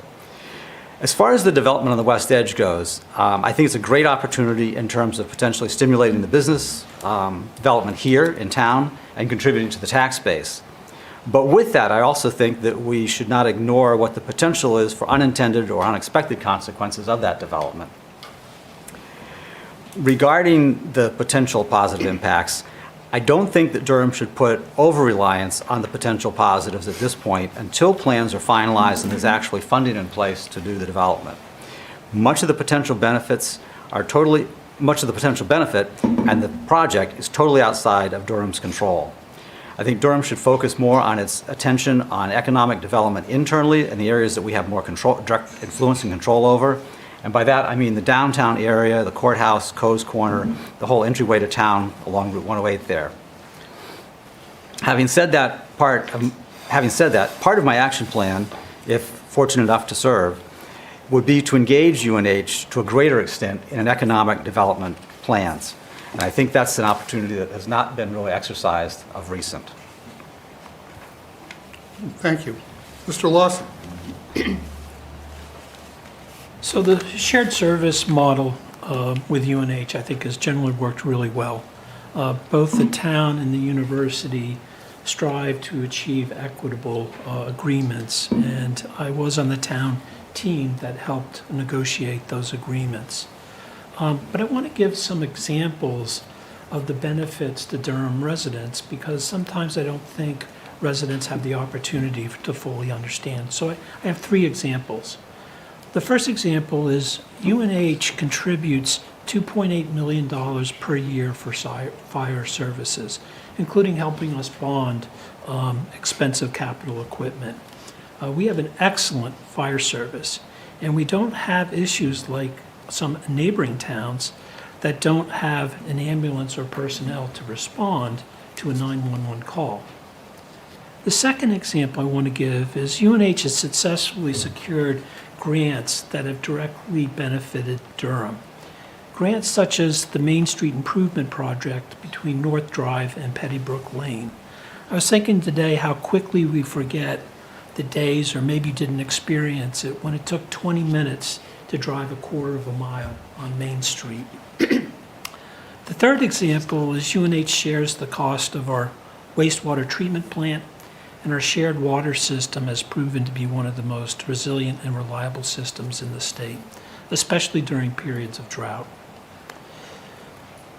Speaker 8: As far as the development on the West Edge goes, I think it's a great opportunity in terms of potentially stimulating the business development here in town and contributing to the tax base. But with that, I also think that we should not ignore what the potential is for unintended or unexpected consequences of that development. Regarding the potential positive impacts, I don't think that Durham should put over-reliance on the potential positives at this point until plans are finalized and there's actually funding in place to do the development. Much of the potential benefit and the project is totally outside of Durham's control. I think Durham should focus more on its attention on economic development internally in the areas that we have more direct influence and control over. And by that, I mean the downtown area, the courthouse, Coe's Corner, the whole entryway to town along Route 108 there. Having said that, part of my action plan, if fortunate enough to serve, would be to engage UNH to a greater extent in an economic development plans. And I think that's an opportunity that has not been really exercised of recent.
Speaker 1: Thank you. Mr. Lawson?
Speaker 9: So the shared service model with UNH, I think, has generally worked really well. Both the town and the university strive to achieve equitable agreements, and I was on the town team that helped negotiate those agreements. But I want to give some examples of the benefits to Durham residents, because sometimes I don't think residents have the opportunity to fully understand. So I have 3 examples. The first example is UNH contributes $2.8 million per year for fire services, including helping us bond expensive capital equipment. We have an excellent fire service, and we don't have issues like some neighboring towns that don't have an ambulance or personnel to respond to a 911 call. The second example I want to give is UNH has successfully secured grants that have directly benefited Durham. Grants such as the Main Street Improvement Project between North Drive and Pettybrook Lane. I was thinking today how quickly we forget the days, or maybe didn't experience it, when it took 20 minutes to drive a quarter of a mile on Main Street. The third example is UNH shares the cost of our wastewater treatment plant, and our shared water system has proven to be one of the most resilient and reliable systems in the state, especially during periods of drought.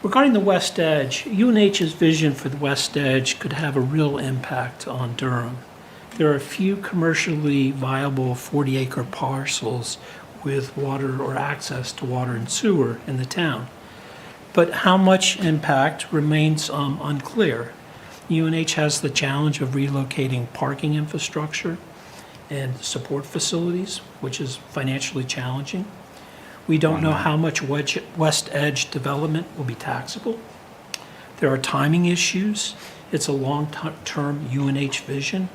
Speaker 9: Regarding the West Edge, UNH's vision for the West Edge could have a real impact on Durham. There are a few commercially viable 40-acre parcels with water or access to water and sewer in the town. But how much impact remains unclear. UNH has the challenge of relocating parking infrastructure and support facilities, which is financially challenging. We don't know how much West Edge development will be taxable. There are timing issues. It's a long-term UNH vision.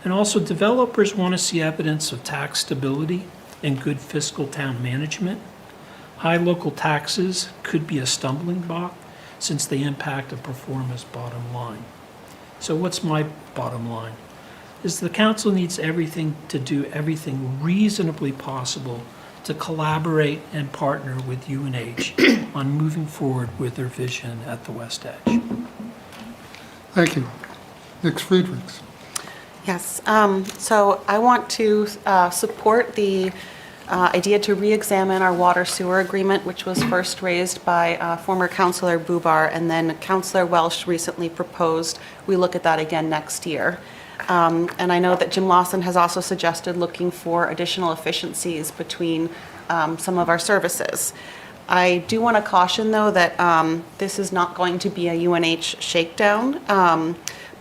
Speaker 9: And also developers want to see evidence of tax stability and good fiscal town management. High local taxes could be a stumbling block since they impact a performer's bottom line. So what's my bottom line? Is the council needs everything to do everything reasonably possible to collaborate and partner with UNH on moving forward with their vision at the West Edge.
Speaker 1: Thank you. Nick Friedrichs.
Speaker 3: Yes, so I want to support the idea to re-examine our water sewer agreement, which was first raised by former Councillor Bubar, and then Councillor Welsh recently proposed we look at that again next year. And I know that Jim Lawson has also suggested looking for additional efficiencies between some of our services. I do want to caution, though, that this is not going to be a UNH shakedown,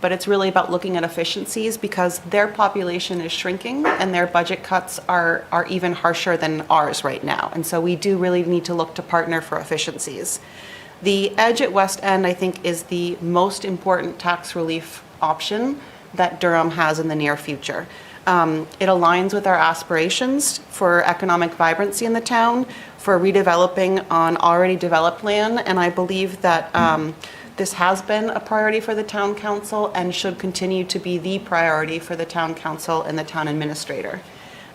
Speaker 3: but it's really about looking at efficiencies because their population is shrinking and their budget cuts are even harsher than ours right now. And so we do really need to look to partner for efficiencies. The Edge at West End, I think, is the most important tax relief option that Durham has in the near future. It aligns with our aspirations for economic vibrancy in the town, for redeveloping on already developed land, and I believe that this has been a priority for the town council and should continue to be the priority for the town council and the town administrator.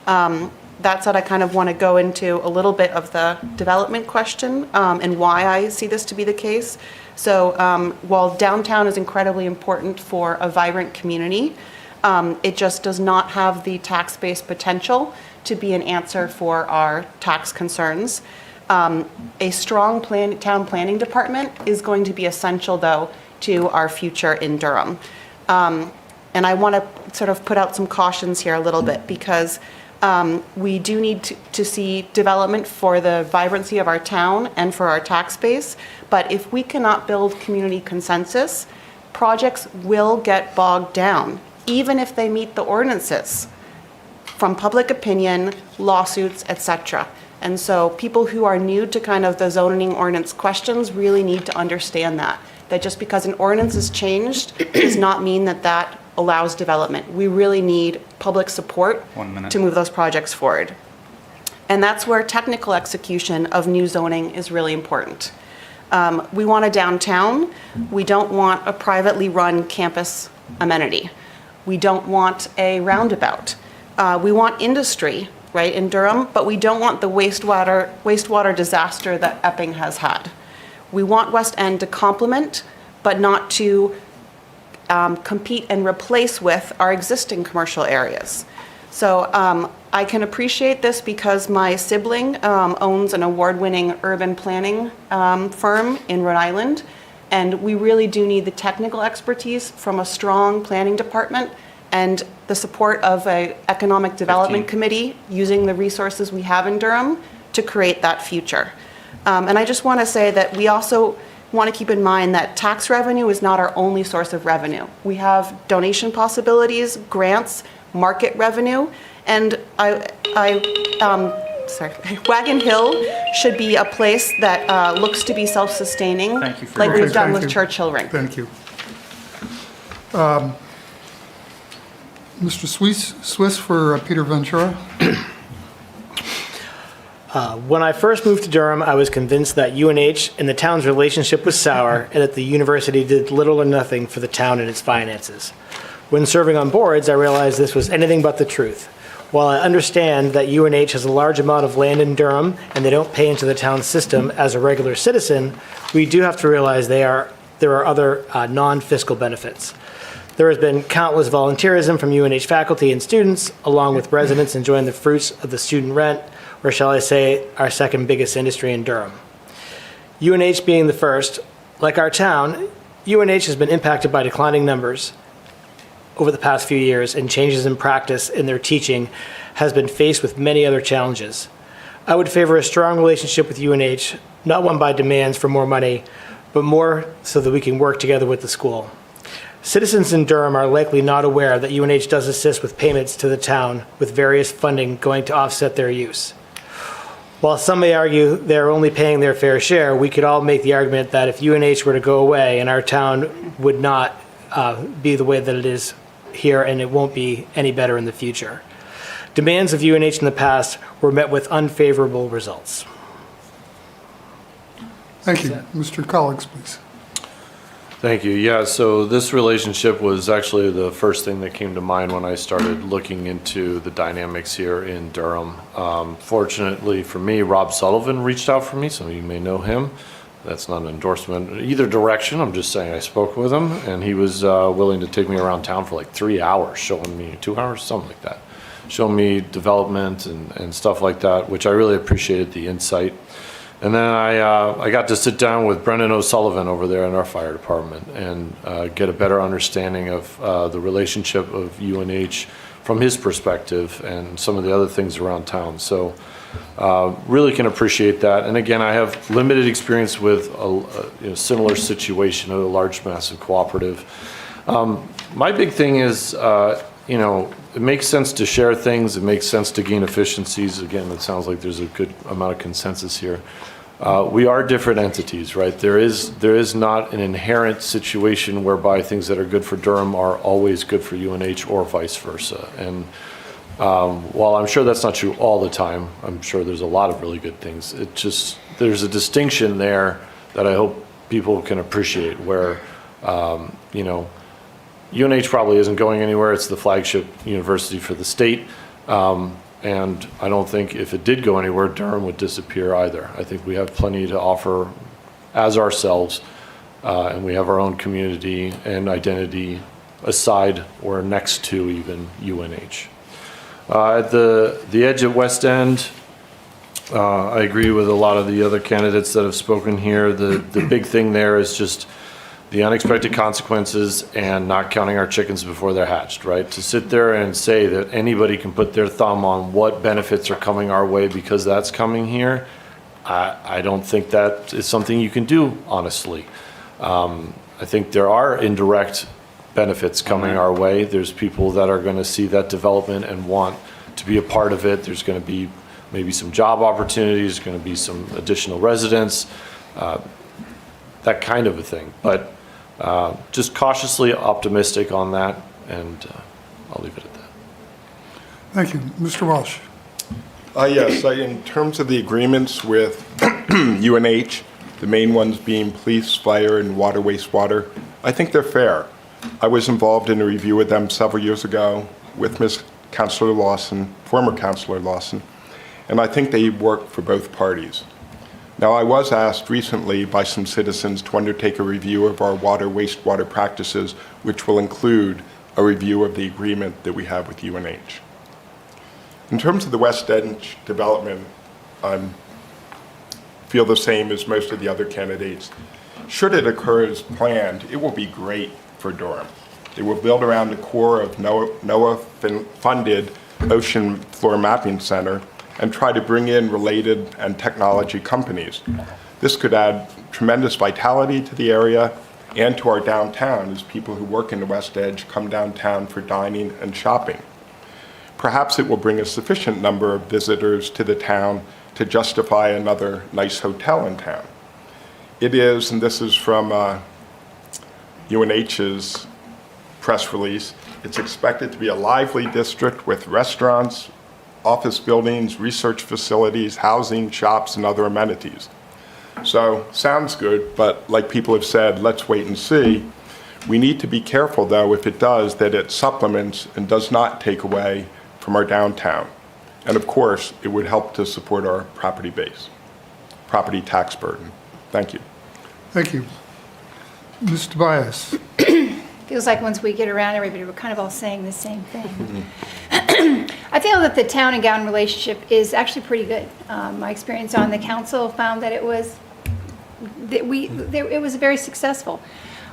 Speaker 3: That said, I kind of want to go into a little bit of the development question and why I see this to be the case. So while downtown is incredibly important for a vibrant community, it just does not have the tax-based potential to be an answer for our tax concerns. A strong town planning department is going to be essential, though, to our future in Durham. And I want to sort of put out some cautions here a little bit because we do need to see development for the vibrancy of our town and for our tax base. But if we cannot build community consensus, projects will get bogged down, even if they meet the ordinances from public opinion, lawsuits, etc. And so people who are new to kind of the zoning ordinance questions really need to understand that just because an ordinance is changed does not mean that that allows development. We really need public support
Speaker 2: 1 minute.
Speaker 3: to move those projects forward. And that's where technical execution of new zoning is really important. We want a downtown. We don't want a privately run campus amenity. We don't want a roundabout. We want industry, right, in Durham, but we don't want the wastewater disaster that Epping has had. We want West End to complement, but not to compete and replace with our existing commercial areas. So I can appreciate this because my sibling owns an award-winning urban planning firm in Rhode Island, and we really do need the technical expertise from a strong planning department and the support of an economic development committee using the resources we have in Durham to create that future. And I just want to say that we also want to keep in mind that tax revenue is not our only source of revenue. We have donation possibilities, grants, market revenue, and Wagon Hill should be a place that looks to be self-sustaining,
Speaker 2: Thank you for
Speaker 3: like
Speaker 2: your
Speaker 3: we've done
Speaker 1: thank
Speaker 3: with
Speaker 1: you.
Speaker 3: Churchill Ring.
Speaker 1: Thank you. Mr. Swiss for Peter Ventura.
Speaker 4: When I first moved to Durham, I was convinced that UNH and the town's relationship was sour and that the university did little or nothing for the town and its finances. When serving on boards, I realized this was anything but the truth. While I understand that UNH has a large amount of land in Durham and they don't pay into the town system as a regular citizen, we do have to realize there are other non-fiscal benefits. There has been countless volunteerism from UNH faculty and students, along with residents enjoying the fruits of the student rent, or shall I say, our second biggest industry in Durham. UNH being the first, like our town, UNH has been impacted by declining numbers over the past few years, and changes in practice in their teaching has been faced with many other challenges. I would favor a strong relationship with UNH, not one by demands for more money, but more so that we can work together with the school. Citizens in Durham are likely not aware that UNH does assist with payments to the town with various funding going to offset their use. While some may argue they're only paying their fair share, we could all make the argument that if UNH were to go away and our town would not be the way that it is here, and it won't be any better in the future. Demands of UNH in the past were met with unfavorable results.
Speaker 1: Thank you. Mr. Collins, please.
Speaker 5: Thank you. Yeah, so this relationship was actually the first thing that came to mind when I started looking into the dynamics here in Durham. Fortunately for me, Rob Sullivan reached out for me. Some of you may know him. That's not an endorsement in either direction. I'm just saying I spoke with him, and he was willing to take me around town for like 3 hours, showing me, 2 hours, something like that, showing me development and stuff like that, which I really appreciated the insight. And then I got to sit down with Brendan O'Sullivan over there in our fire department and get a better understanding of the relationship of UNH from his perspective and some of the other things around town. So really can appreciate that. And again, I have limited experience with a similar situation at a large, massive cooperative. My big thing is, it makes sense to share things. It makes sense to gain efficiencies. Again, it sounds like there's a good amount of consensus here. We are different entities, right? There is not an inherent situation whereby things that are good for Durham are always good for UNH or vice versa. And while I'm sure that's not true all the time, I'm sure there's a lot of really good things. There's a distinction there that I hope people can appreciate where, UNH probably isn't going anywhere. It's the flagship university for the state. And I don't think if it did go anywhere, Durham would disappear either. I think we have plenty to offer as ourselves, and we have our own community and identity aside or next to even UNH. At the edge at West End, I agree with a lot of the other candidates that have spoken here. The big thing there is just the unexpected consequences and not counting our chickens before they're hatched, right? To sit there and say that anybody can put their thumb on what benefits are coming our way because that's coming here, I don't think that is something you can do, honestly. I think there are indirect benefits coming our way. There's people that are going to see that development and want to be a part of it. There's going to be maybe some job opportunities, going to be some additional residents, that kind of a thing. But just cautiously optimistic on that, and I'll leave it at that.
Speaker 1: Thank you. Mr. Walsh.
Speaker 6: Yes, in terms of the agreements with UNH, the main ones being police, fire, and water, wastewater, I think they're fair. I was involved in a review with them several years ago with Councilor Lawson, former Councilor Lawson, and I think they work for both parties. Now, I was asked recently by some citizens to undertake a review of our water, wastewater practices, which will include a review of the agreement that we have with UNH. In terms of the West End development, I feel the same as most of the other candidates. Should it occur as planned, it will be great for Durham. It will build around the core of NOAA-funded Ocean Floor Mapping Center and try to bring in related and technology companies. This could add tremendous vitality to the area and to our downtown as people who work in the West Edge come downtown for dining and shopping. Perhaps it will bring a sufficient number of visitors to the town to justify another nice hotel in town. It is, and this is from UNH's press release, it's expected to be a lively district with restaurants, office buildings, research facilities, housing, shops, and other amenities. So, sounds good, but like people have said, let's wait and see. We need to be careful, though, if it does, that it supplements and does not take away from our downtown. And of course, it would help to support our property base, property tax burden. Thank you.
Speaker 1: Thank you. Ms. Tobias.
Speaker 7: Feels like once we get around everybody, we're kind of all saying the same thing. I feel that the town and gown relationship is actually pretty good. My experience on the council found that it was very successful.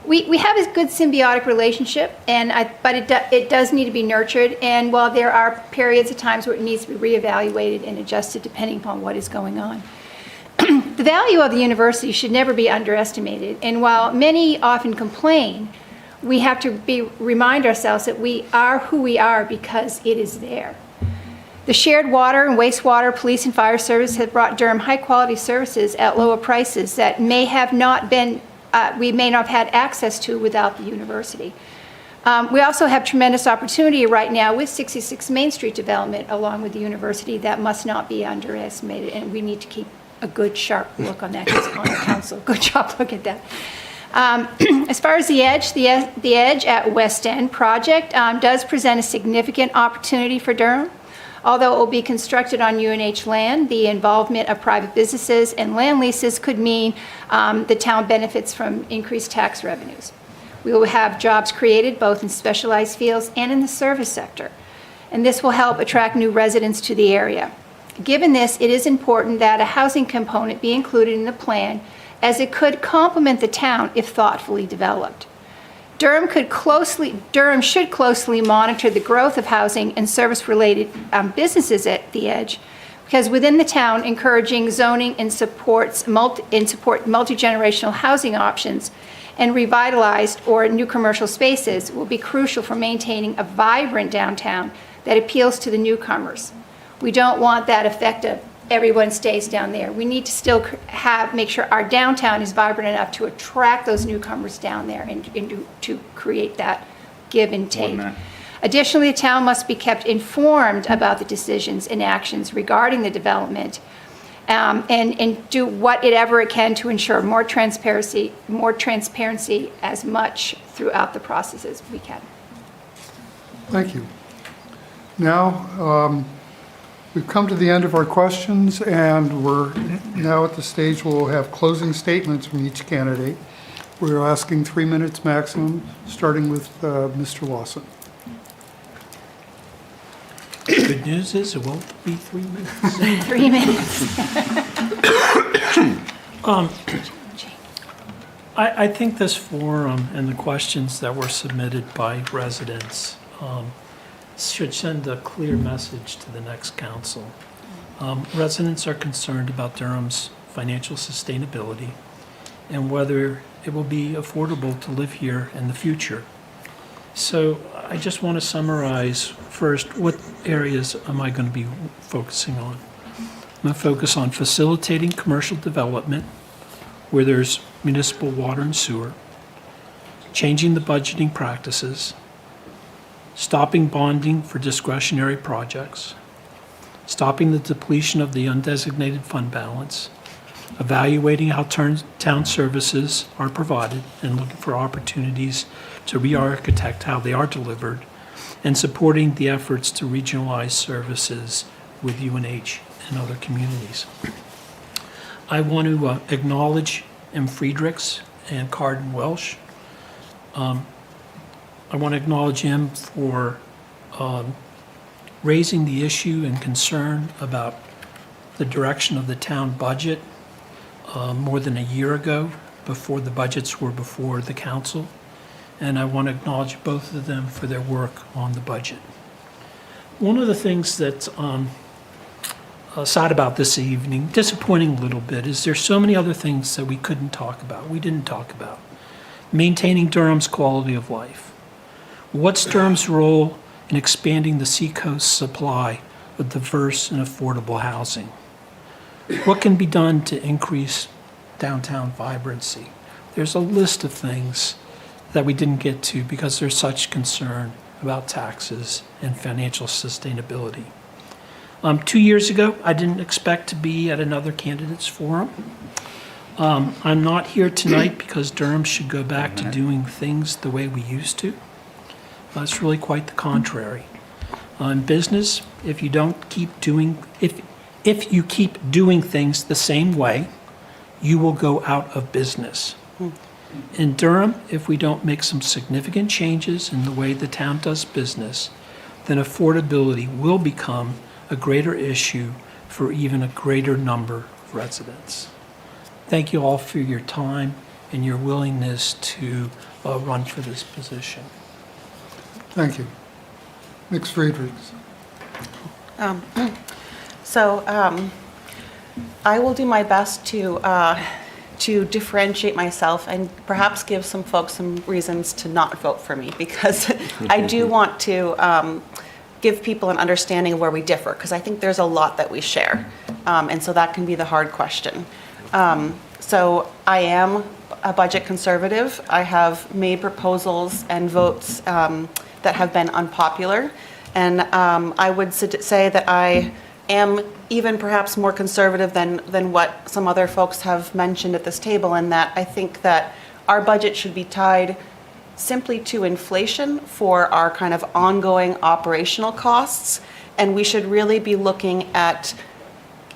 Speaker 7: We have a good symbiotic relationship, but it does need to be nurtured. And while there are periods of times where it needs to be reevaluated and adjusted depending upon what is going on. The value of the university should never be underestimated. And while many often complain, we have to remind ourselves that we are who we are because it is there. The shared water and wastewater, police and fire service have brought Durham high-quality services at lower prices that may have not been, we may not have had access to without the university. We also have tremendous opportunity right now with 66 Main Street development along with the university that must not be underestimated, and we need to keep a good, sharp look on that on the council. Good job, look at that. As far as the Edge at West End project does present a significant opportunity for Durham. Although it will be constructed on UNH land, the involvement of private businesses and land leases could mean the town benefits from increased tax revenues. We will have jobs created both in specialized fields and in the service sector, and this will help attract new residents to the area. Given this, it is important that a housing component be included in the plan, as it could complement the town if thoughtfully developed. Durham should closely monitor the growth of housing and service-related businesses at the Edge, because within the town, encouraging zoning and support multi-generational housing options and revitalized or new commercial spaces will be crucial for maintaining a vibrant downtown that appeals to the newcomers. We don't want that effect of everyone stays down there. We need to still make sure our downtown is vibrant enough to attract those newcomers down there and to create that give and take. Additionally, the town must be kept informed about the decisions and actions regarding the development and do whatever it can to ensure more transparency as much throughout the process as we can.
Speaker 1: Thank you. Now, we've come to the end of our questions, and we're now at the stage where we'll have closing statements from each candidate. We're asking 3 minutes maximum, starting with Mr. Lawson.
Speaker 9: Good news is it won't be 3 minutes.
Speaker 7: 3 minutes.
Speaker 9: I think this forum and the questions that were submitted by residents should send a clear message to the next council. Residents are concerned about Durham's financial sustainability and whether it will be affordable to live here in the future. So I just want to summarize first, what areas am I going to be focusing on? I'm going to focus on facilitating commercial development where there's municipal water and sewer, changing the budgeting practices, stopping bonding for discretionary projects, stopping the depletion of the undesignated fund balance, evaluating how town services are provided and looking for opportunities to re-architect how they are delivered, and supporting the efforts to regionalize services with UNH and other communities. I want to acknowledge M. Friedrichs and Carden Welsh. I want to acknowledge him for raising the issue and concern about the direction of the town budget more than a year ago, before the budgets were before the council. And I want to acknowledge both of them for their work on the budget. One of the things that's sad about this evening, disappointing a little bit, is there's so many other things that we couldn't talk about, we didn't talk about. Maintaining Durham's quality of life. What's Durham's role in expanding the Seacoast supply of diverse and affordable housing? What can be done to increase downtown vibrancy? There's a list of things that we didn't get to because there's such concern about taxes and financial sustainability. 2 years ago, I didn't expect to be at another candidates forum. I'm not here tonight because Durham should go back to doing things the way we used to. It's really quite the contrary. In business, if you keep doing things the same way, you will go out of business. In Durham, if we don't make some significant changes in the way the town does business, then affordability will become a greater issue for even a greater number of residents. Thank you all for your time and your willingness to run for this position.
Speaker 1: Thank you. Ms. Friedrichs.
Speaker 3: I will do my best to differentiate myself and perhaps give some folks some reasons to not vote for me, because I do want to give people an understanding of where we differ, because I think there's a lot that we share. And so that can be the hard question. So I am a budget conservative. I have made proposals and votes that have been unpopular. And I would say that I am even perhaps more conservative than what some other folks have mentioned at this table, in that I think that our budget should be tied simply to inflation for our kind of ongoing operational costs. And we should really be looking at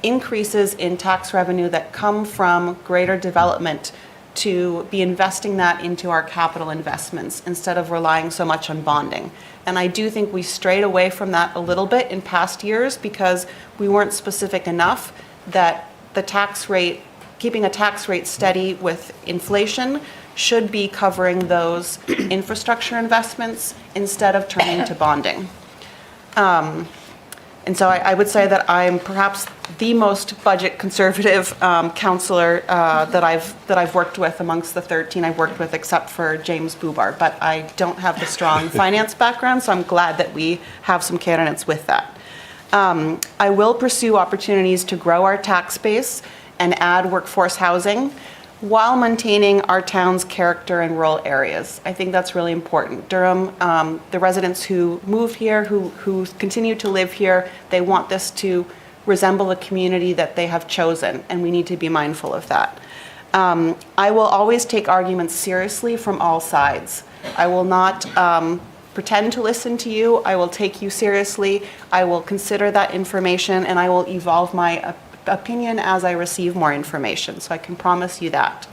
Speaker 3: increases in tax revenue that come from greater development to be investing that into our capital investments instead of relying so much on bonding. And I do think we strayed away from that a little bit in past years because we weren't specific enough that the tax rate, keeping a tax rate steady with inflation, should be covering those infrastructure investments instead of turning to bonding. And so I would say that I'm perhaps the most budget conservative counselor that I've worked with amongst the 13 I've worked with, except for James Bubar. But I don't have the strong finance background, so I'm glad that we have some candidates with that. I will pursue opportunities to grow our tax base and add workforce housing while maintaining our town's character in rural areas. I think that's really important. Durham, the residents who move here, who continue to live here, they want this to resemble the community that they have chosen, and we need to be mindful of that. I will always take arguments seriously from all sides. I will not pretend to listen to you. I will take you seriously. I will consider that information, and I will evolve my opinion as I receive more information, so I can promise you that.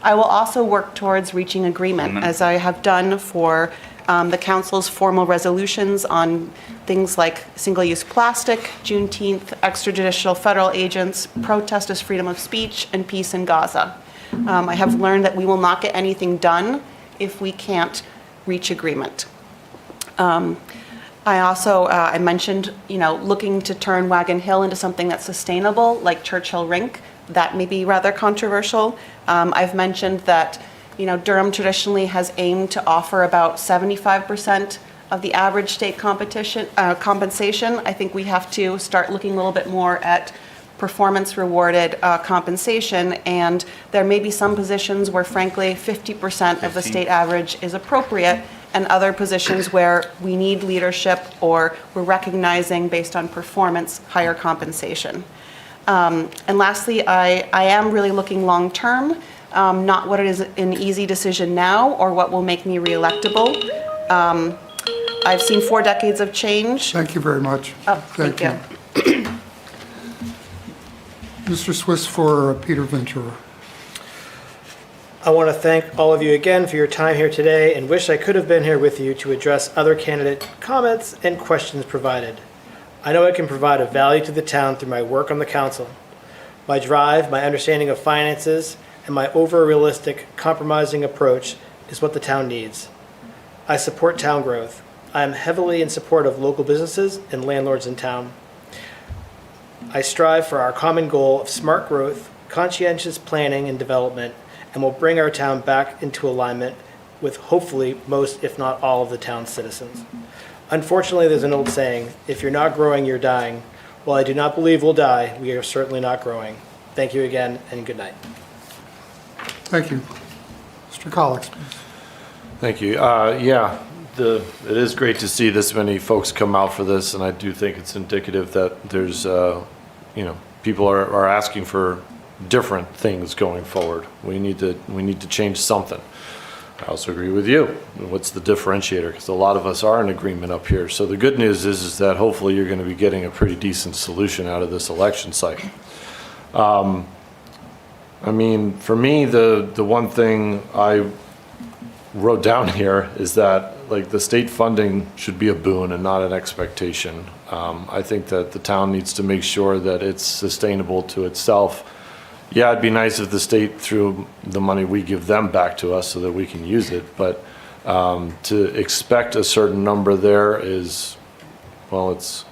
Speaker 3: I will also work towards reaching agreement, as I have done for the council's formal resolutions on things like single-use plastic, Juneteenth, extrajudicial federal agents, protest as freedom of speech, and peace in Gaza. I have learned that we will not get anything done if we can't reach agreement. I also, I mentioned, looking to turn Wagon Hill into something that's sustainable, like Churchill Rink. That may be rather controversial. I've mentioned that, Durham traditionally has aimed to offer about 75% of the average state compensation. I think we have to start looking a little bit more at performance-rewarded compensation, and there may be some positions where, frankly, 50% of the state average is appropriate, and other positions where we need leadership or we're recognizing, based on performance, higher compensation. And lastly, I am really looking long-term, not what it is an easy decision now or what will make me re-electable. I've seen 4 decades of change.
Speaker 1: Thank you very much.
Speaker 3: Oh, thank you.
Speaker 1: Mr. Swiss for Peter Ventura.
Speaker 4: I want to thank all of you again for your time here today and wish I could have been here with you to address other candidate comments and questions provided. I know I can provide a value to the town through my work on the council. My drive, my understanding of finances, and my over-realistic, compromising approach is what the town needs. I support town growth. I am heavily in support of local businesses and landlords in town. I strive for our common goal of smart growth, conscientious planning and development, and will bring our town back into alignment with hopefully most, if not all, of the town's citizens. Unfortunately, there's an old saying, if you're not growing, you're dying. While I do not believe we'll die, we are certainly not growing. Thank you again, and good night.
Speaker 1: Thank you. Mr. Collins, please.
Speaker 5: Thank you. It is great to see this many folks come out for this, and I do think it's indicative that there's, people are asking for different things going forward. We need to change something. I also agree with you. What's the differentiator? Because a lot of us are in agreement up here. So the good news is that hopefully you're going to be getting a pretty decent solution out of this election cycle. For me, the one thing I wrote down here is that the state funding should be a boon and not an expectation. I think that the town needs to make sure that it's sustainable to itself. Yeah, it'd be nice if the state threw the money we give them back to us so that we can use it, but to expect a certain number there is, it's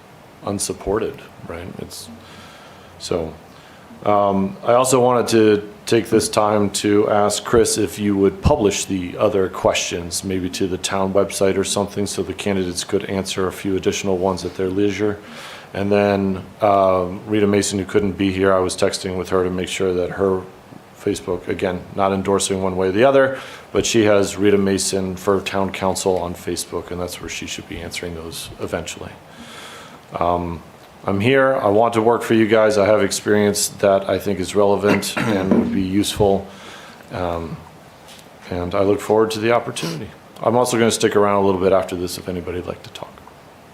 Speaker 5: unsupported, right? I also wanted take this time to ask Chris if you would publish the other questions, maybe to the town website or something, so the candidates could answer a few additional ones at their leisure. And then Rita Mason, who couldn't be here, I was texting with her to make sure that her Facebook, again, not endorsing one way or the other, but she has Rita Mason for Town Council on Facebook, and that's where she should be answering those eventually. I'm here. I want to work for you guys. I have experience that I think is relevant and would be useful. And I look forward to the opportunity. I'm also going to stick around a little bit after this if anybody would like to talk.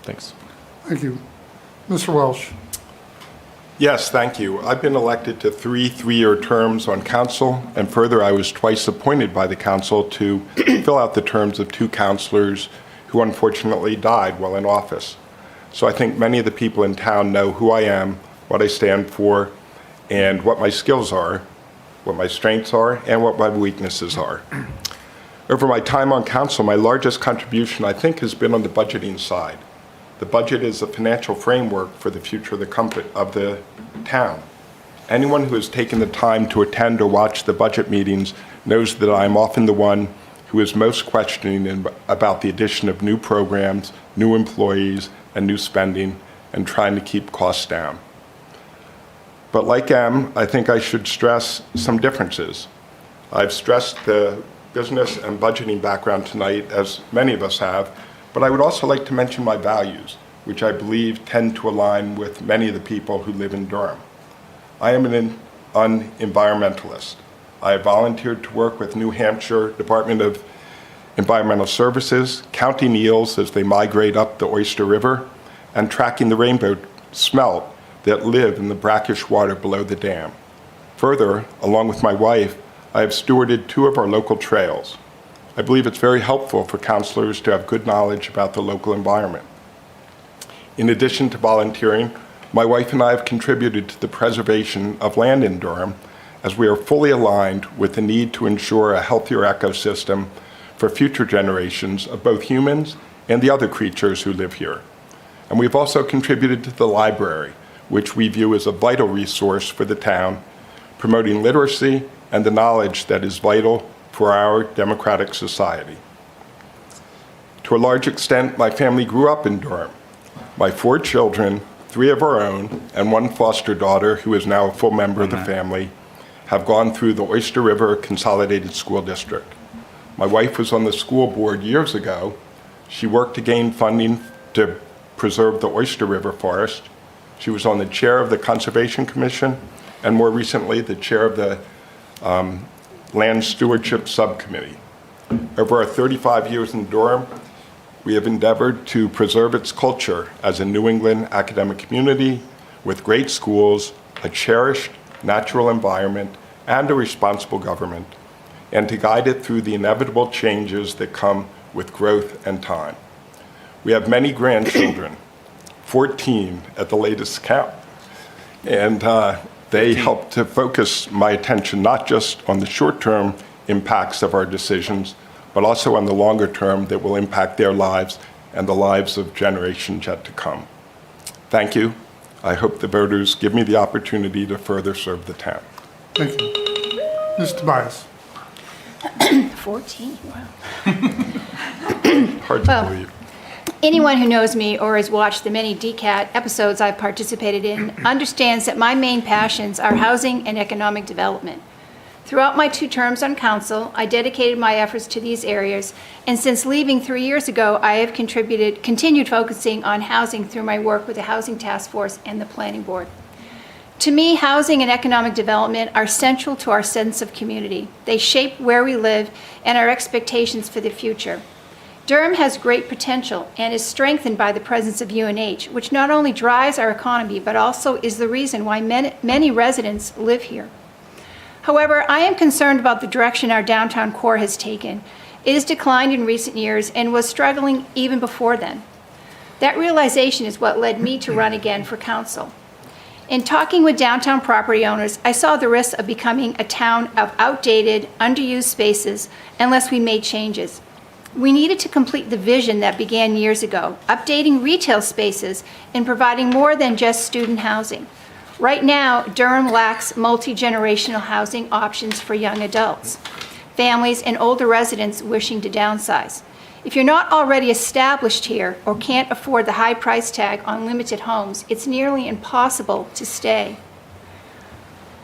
Speaker 5: Thanks.
Speaker 1: Thank you. Mr. Welsh.
Speaker 6: Yes, thank you. I've been elected to three-year terms on council, and further, I was twice appointed by the council to fill out the terms of 2 councilors who unfortunately died while in office. So I think many of the people in town know who I am, what I stand for, and what my skills are, what my strengths are, and what my weaknesses are. Over my time on council, my largest contribution, I think, has been on the budgeting side. The budget is a financial framework for the future of the town. Anyone who has taken the time to attend or watch the budget meetings knows that I'm often the one who is most questioning about the addition of new programs, new employees, and new spending, and trying to keep costs down. But like M, I think I should stress some differences. I've stressed the business and budgeting background tonight, as many of us have, but I would also like to mention my values, which I believe tend to align with many of the people who live in Durham. I am an environmentalist. I have volunteered to work with New Hampshire Department of Environmental Services, counting eels as they migrate up the Oyster River, and tracking the rainbow smelt that live in the brackish water below the dam. Further, along with my wife, I have stewarded 2 of our local trails. I believe it's very helpful for counselors to have good knowledge about the local environment. In addition to volunteering, my wife and I have contributed to the preservation of land in Durham, as we are fully aligned with the need to ensure a healthier ecosystem for future generations of both humans and the other creatures who live here. And we've also contributed to the library, which we view as a vital resource for the town, promoting literacy and the knowledge that is vital for our democratic society. To a large extent, my family grew up in Durham. My 4 children, 3 of our own, and 1 foster daughter, who is now a full member of the family, have gone through the Oyster River Consolidated School District. My wife was on the school board years ago. She worked to gain funding to preserve the Oyster River forest. She was on the chair of the Conservation Commission, and more recently, the chair of the Land Stewardship Subcommittee. Over our 35 years in Durham, we have endeavored to preserve its culture as a New England academic community with great schools, a cherished natural environment, and a responsible government, and to guide it through the inevitable changes that come with growth and time. We have many grandchildren, 14 at the latest count, and they help to focus my attention not just on the short-term impacts of our decisions, but also on the longer term that will impact their lives and the lives of generations yet to come. Thank you. I hope the voters give me the opportunity to further serve the town.
Speaker 1: Thank you. Ms. Tobias.
Speaker 7: 14, wow.
Speaker 6: Hard to believe.
Speaker 7: Anyone who knows me or has watched the many DCAT episodes I've participated in understands that my main passions are housing and economic development. Throughout my 2 terms on council, I dedicated my efforts to these areas, and since leaving 3 years ago, I have continued focusing on housing through my work with the Housing Task Force and the Planning Board. To me, housing and economic development are central to our sense of community. They shape where we live and our expectations for the future. Durham has great potential and is strengthened by the presence of UNH, which not only drives our economy, but also is the reason why many residents live here. However, I am concerned about the direction our downtown core has taken. It has declined in recent years and was struggling even before then. That realization is what led me to run again for council. In talking with downtown property owners, I saw the risk of becoming a town of outdated, underused spaces unless we made changes. We needed to complete the vision that began years ago, updating retail spaces and providing more than just student housing. Right now, Durham lacks multi-generational housing options for young adults, families, and older residents wishing to downsize. If you're not already established here or can't afford the high price tag on limited homes, it's nearly impossible to stay.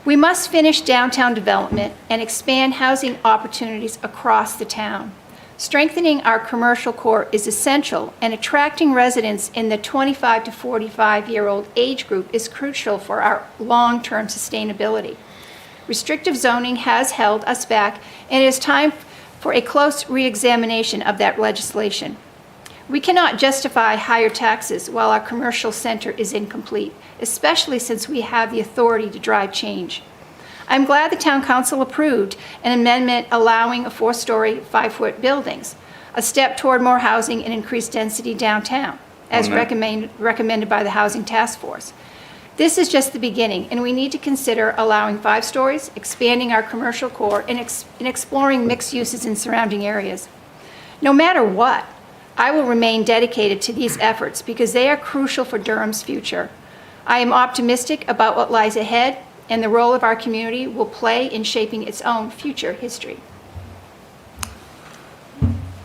Speaker 7: We must finish downtown development and expand housing opportunities across the town. Strengthening our commercial core is essential, and attracting residents in the 25 to 45-year-old age group is crucial for our long-term sustainability. Restrictive zoning has held us back, and it is time for a close re-examination of that legislation. We cannot justify higher taxes while our commercial center is incomplete, especially since we have the authority to drive change. I'm glad the Town Council approved an amendment allowing a 4-story, 5-foot buildings, a step toward more housing and increased density downtown, as recommended by the Housing Task Force. This is just the beginning, and we need to consider allowing 5 stories, expanding our commercial core, and exploring mixed uses in surrounding areas. No matter what, I will remain dedicated to these efforts because they are crucial for Durham's future. I am optimistic about what lies ahead and the role of our community will play in shaping its own future history.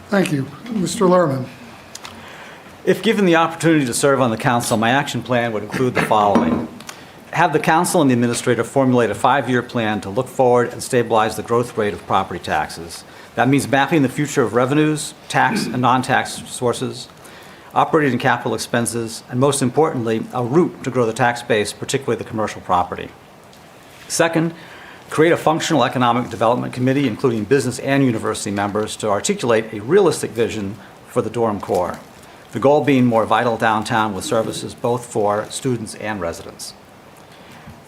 Speaker 1: Thank you. Mr. Lerman.
Speaker 8: If given the opportunity to serve on the council, my action plan would include the following. Have the council and the administrator formulate a 5-year plan to look forward and stabilize the growth rate of property taxes. That means mapping the future of revenues, tax and non-tax sources, operating and capital expenses, and most importantly, a route to grow the tax base, particularly the commercial property. Second, create a functional economic development committee, including business and university members, to articulate a realistic vision for the Durham core. The goal being more vital downtown with services both for students and residents.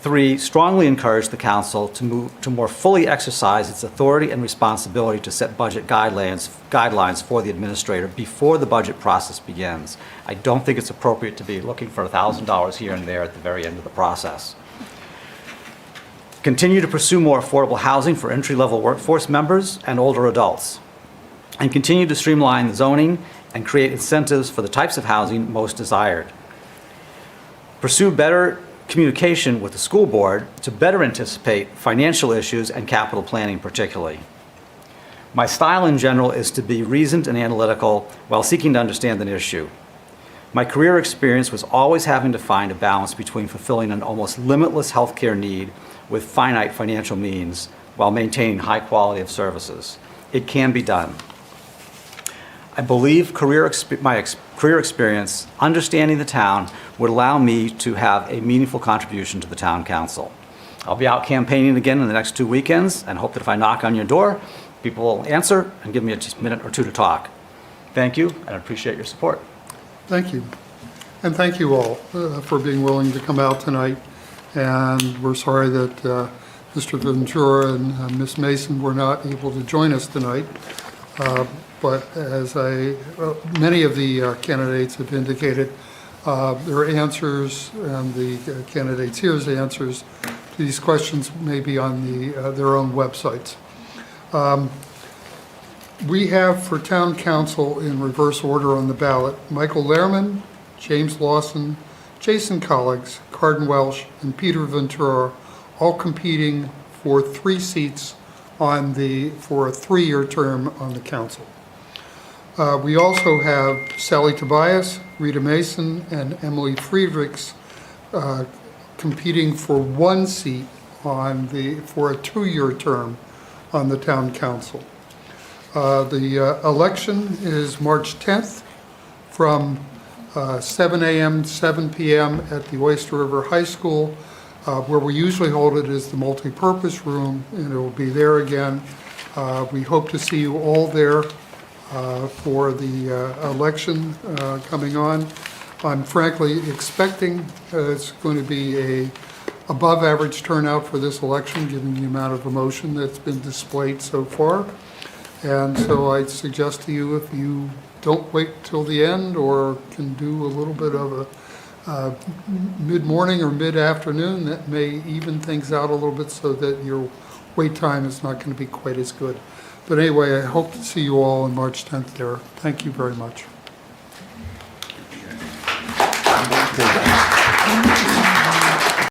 Speaker 8: 3, strongly encourage the council to more fully exercise its authority and responsibility to set budget guidelines for the administrator before the budget process begins. I don't think it's appropriate to be looking for $1,000 here and there at the very end of the process. Continue to pursue more affordable housing for entry-level workforce members and older adults. And continue to streamline the zoning and create incentives for the types of housing most desired. Pursue better communication with the school board to better anticipate financial issues and capital planning particularly. My style in general is to be reasoned and analytical while seeking to understand an issue. My career experience was always having to find a balance between fulfilling an almost limitless healthcare need with finite financial means while maintaining high quality of services. It can be done. I believe my career experience, understanding the town, would allow me to have a meaningful contribution to the town council. I'll be out campaigning again in the next 2 weekends and hope that if I knock on your door, people will answer and give me a minute or two to talk. Thank you, and I appreciate your support.
Speaker 1: Thank you. And thank you all for being willing to come out tonight. And we're sorry that Mr. Ventura and Ms. Mason were not able to join us tonight. But as many of the candidates have indicated, their answers and the candidates here's answers to these questions may be on their own websites. We have for town council in reverse order on the ballot, Michael Lehrman, James Lawson, Jason Colleagues, Cardin Welsh, and Peter Ventura, all competing for 3 seats for a 3-year term on the council. We also have Sally Tobias, Rita Mason, and Emily Friedrichs competing for 1 seat for a 2-year term on the town council. The election is March 10th from 7 a.m. to 7 p.m. at the Oyster River High School. Where we usually hold it is the multipurpose room, and it will be there again. We hope to see you all there for the election coming on. I'm frankly expecting it's going to be a above average turnout for this election, given the amount of emotion that's been displayed so far. And so I suggest to you, if you don't wait till the end or can do a little bit of a mid-morning or mid-afternoon, that may even things out a little bit so that your wait time is not going to be quite as good. But anyway, I hope to see you all on March 10th there. Thank you very much.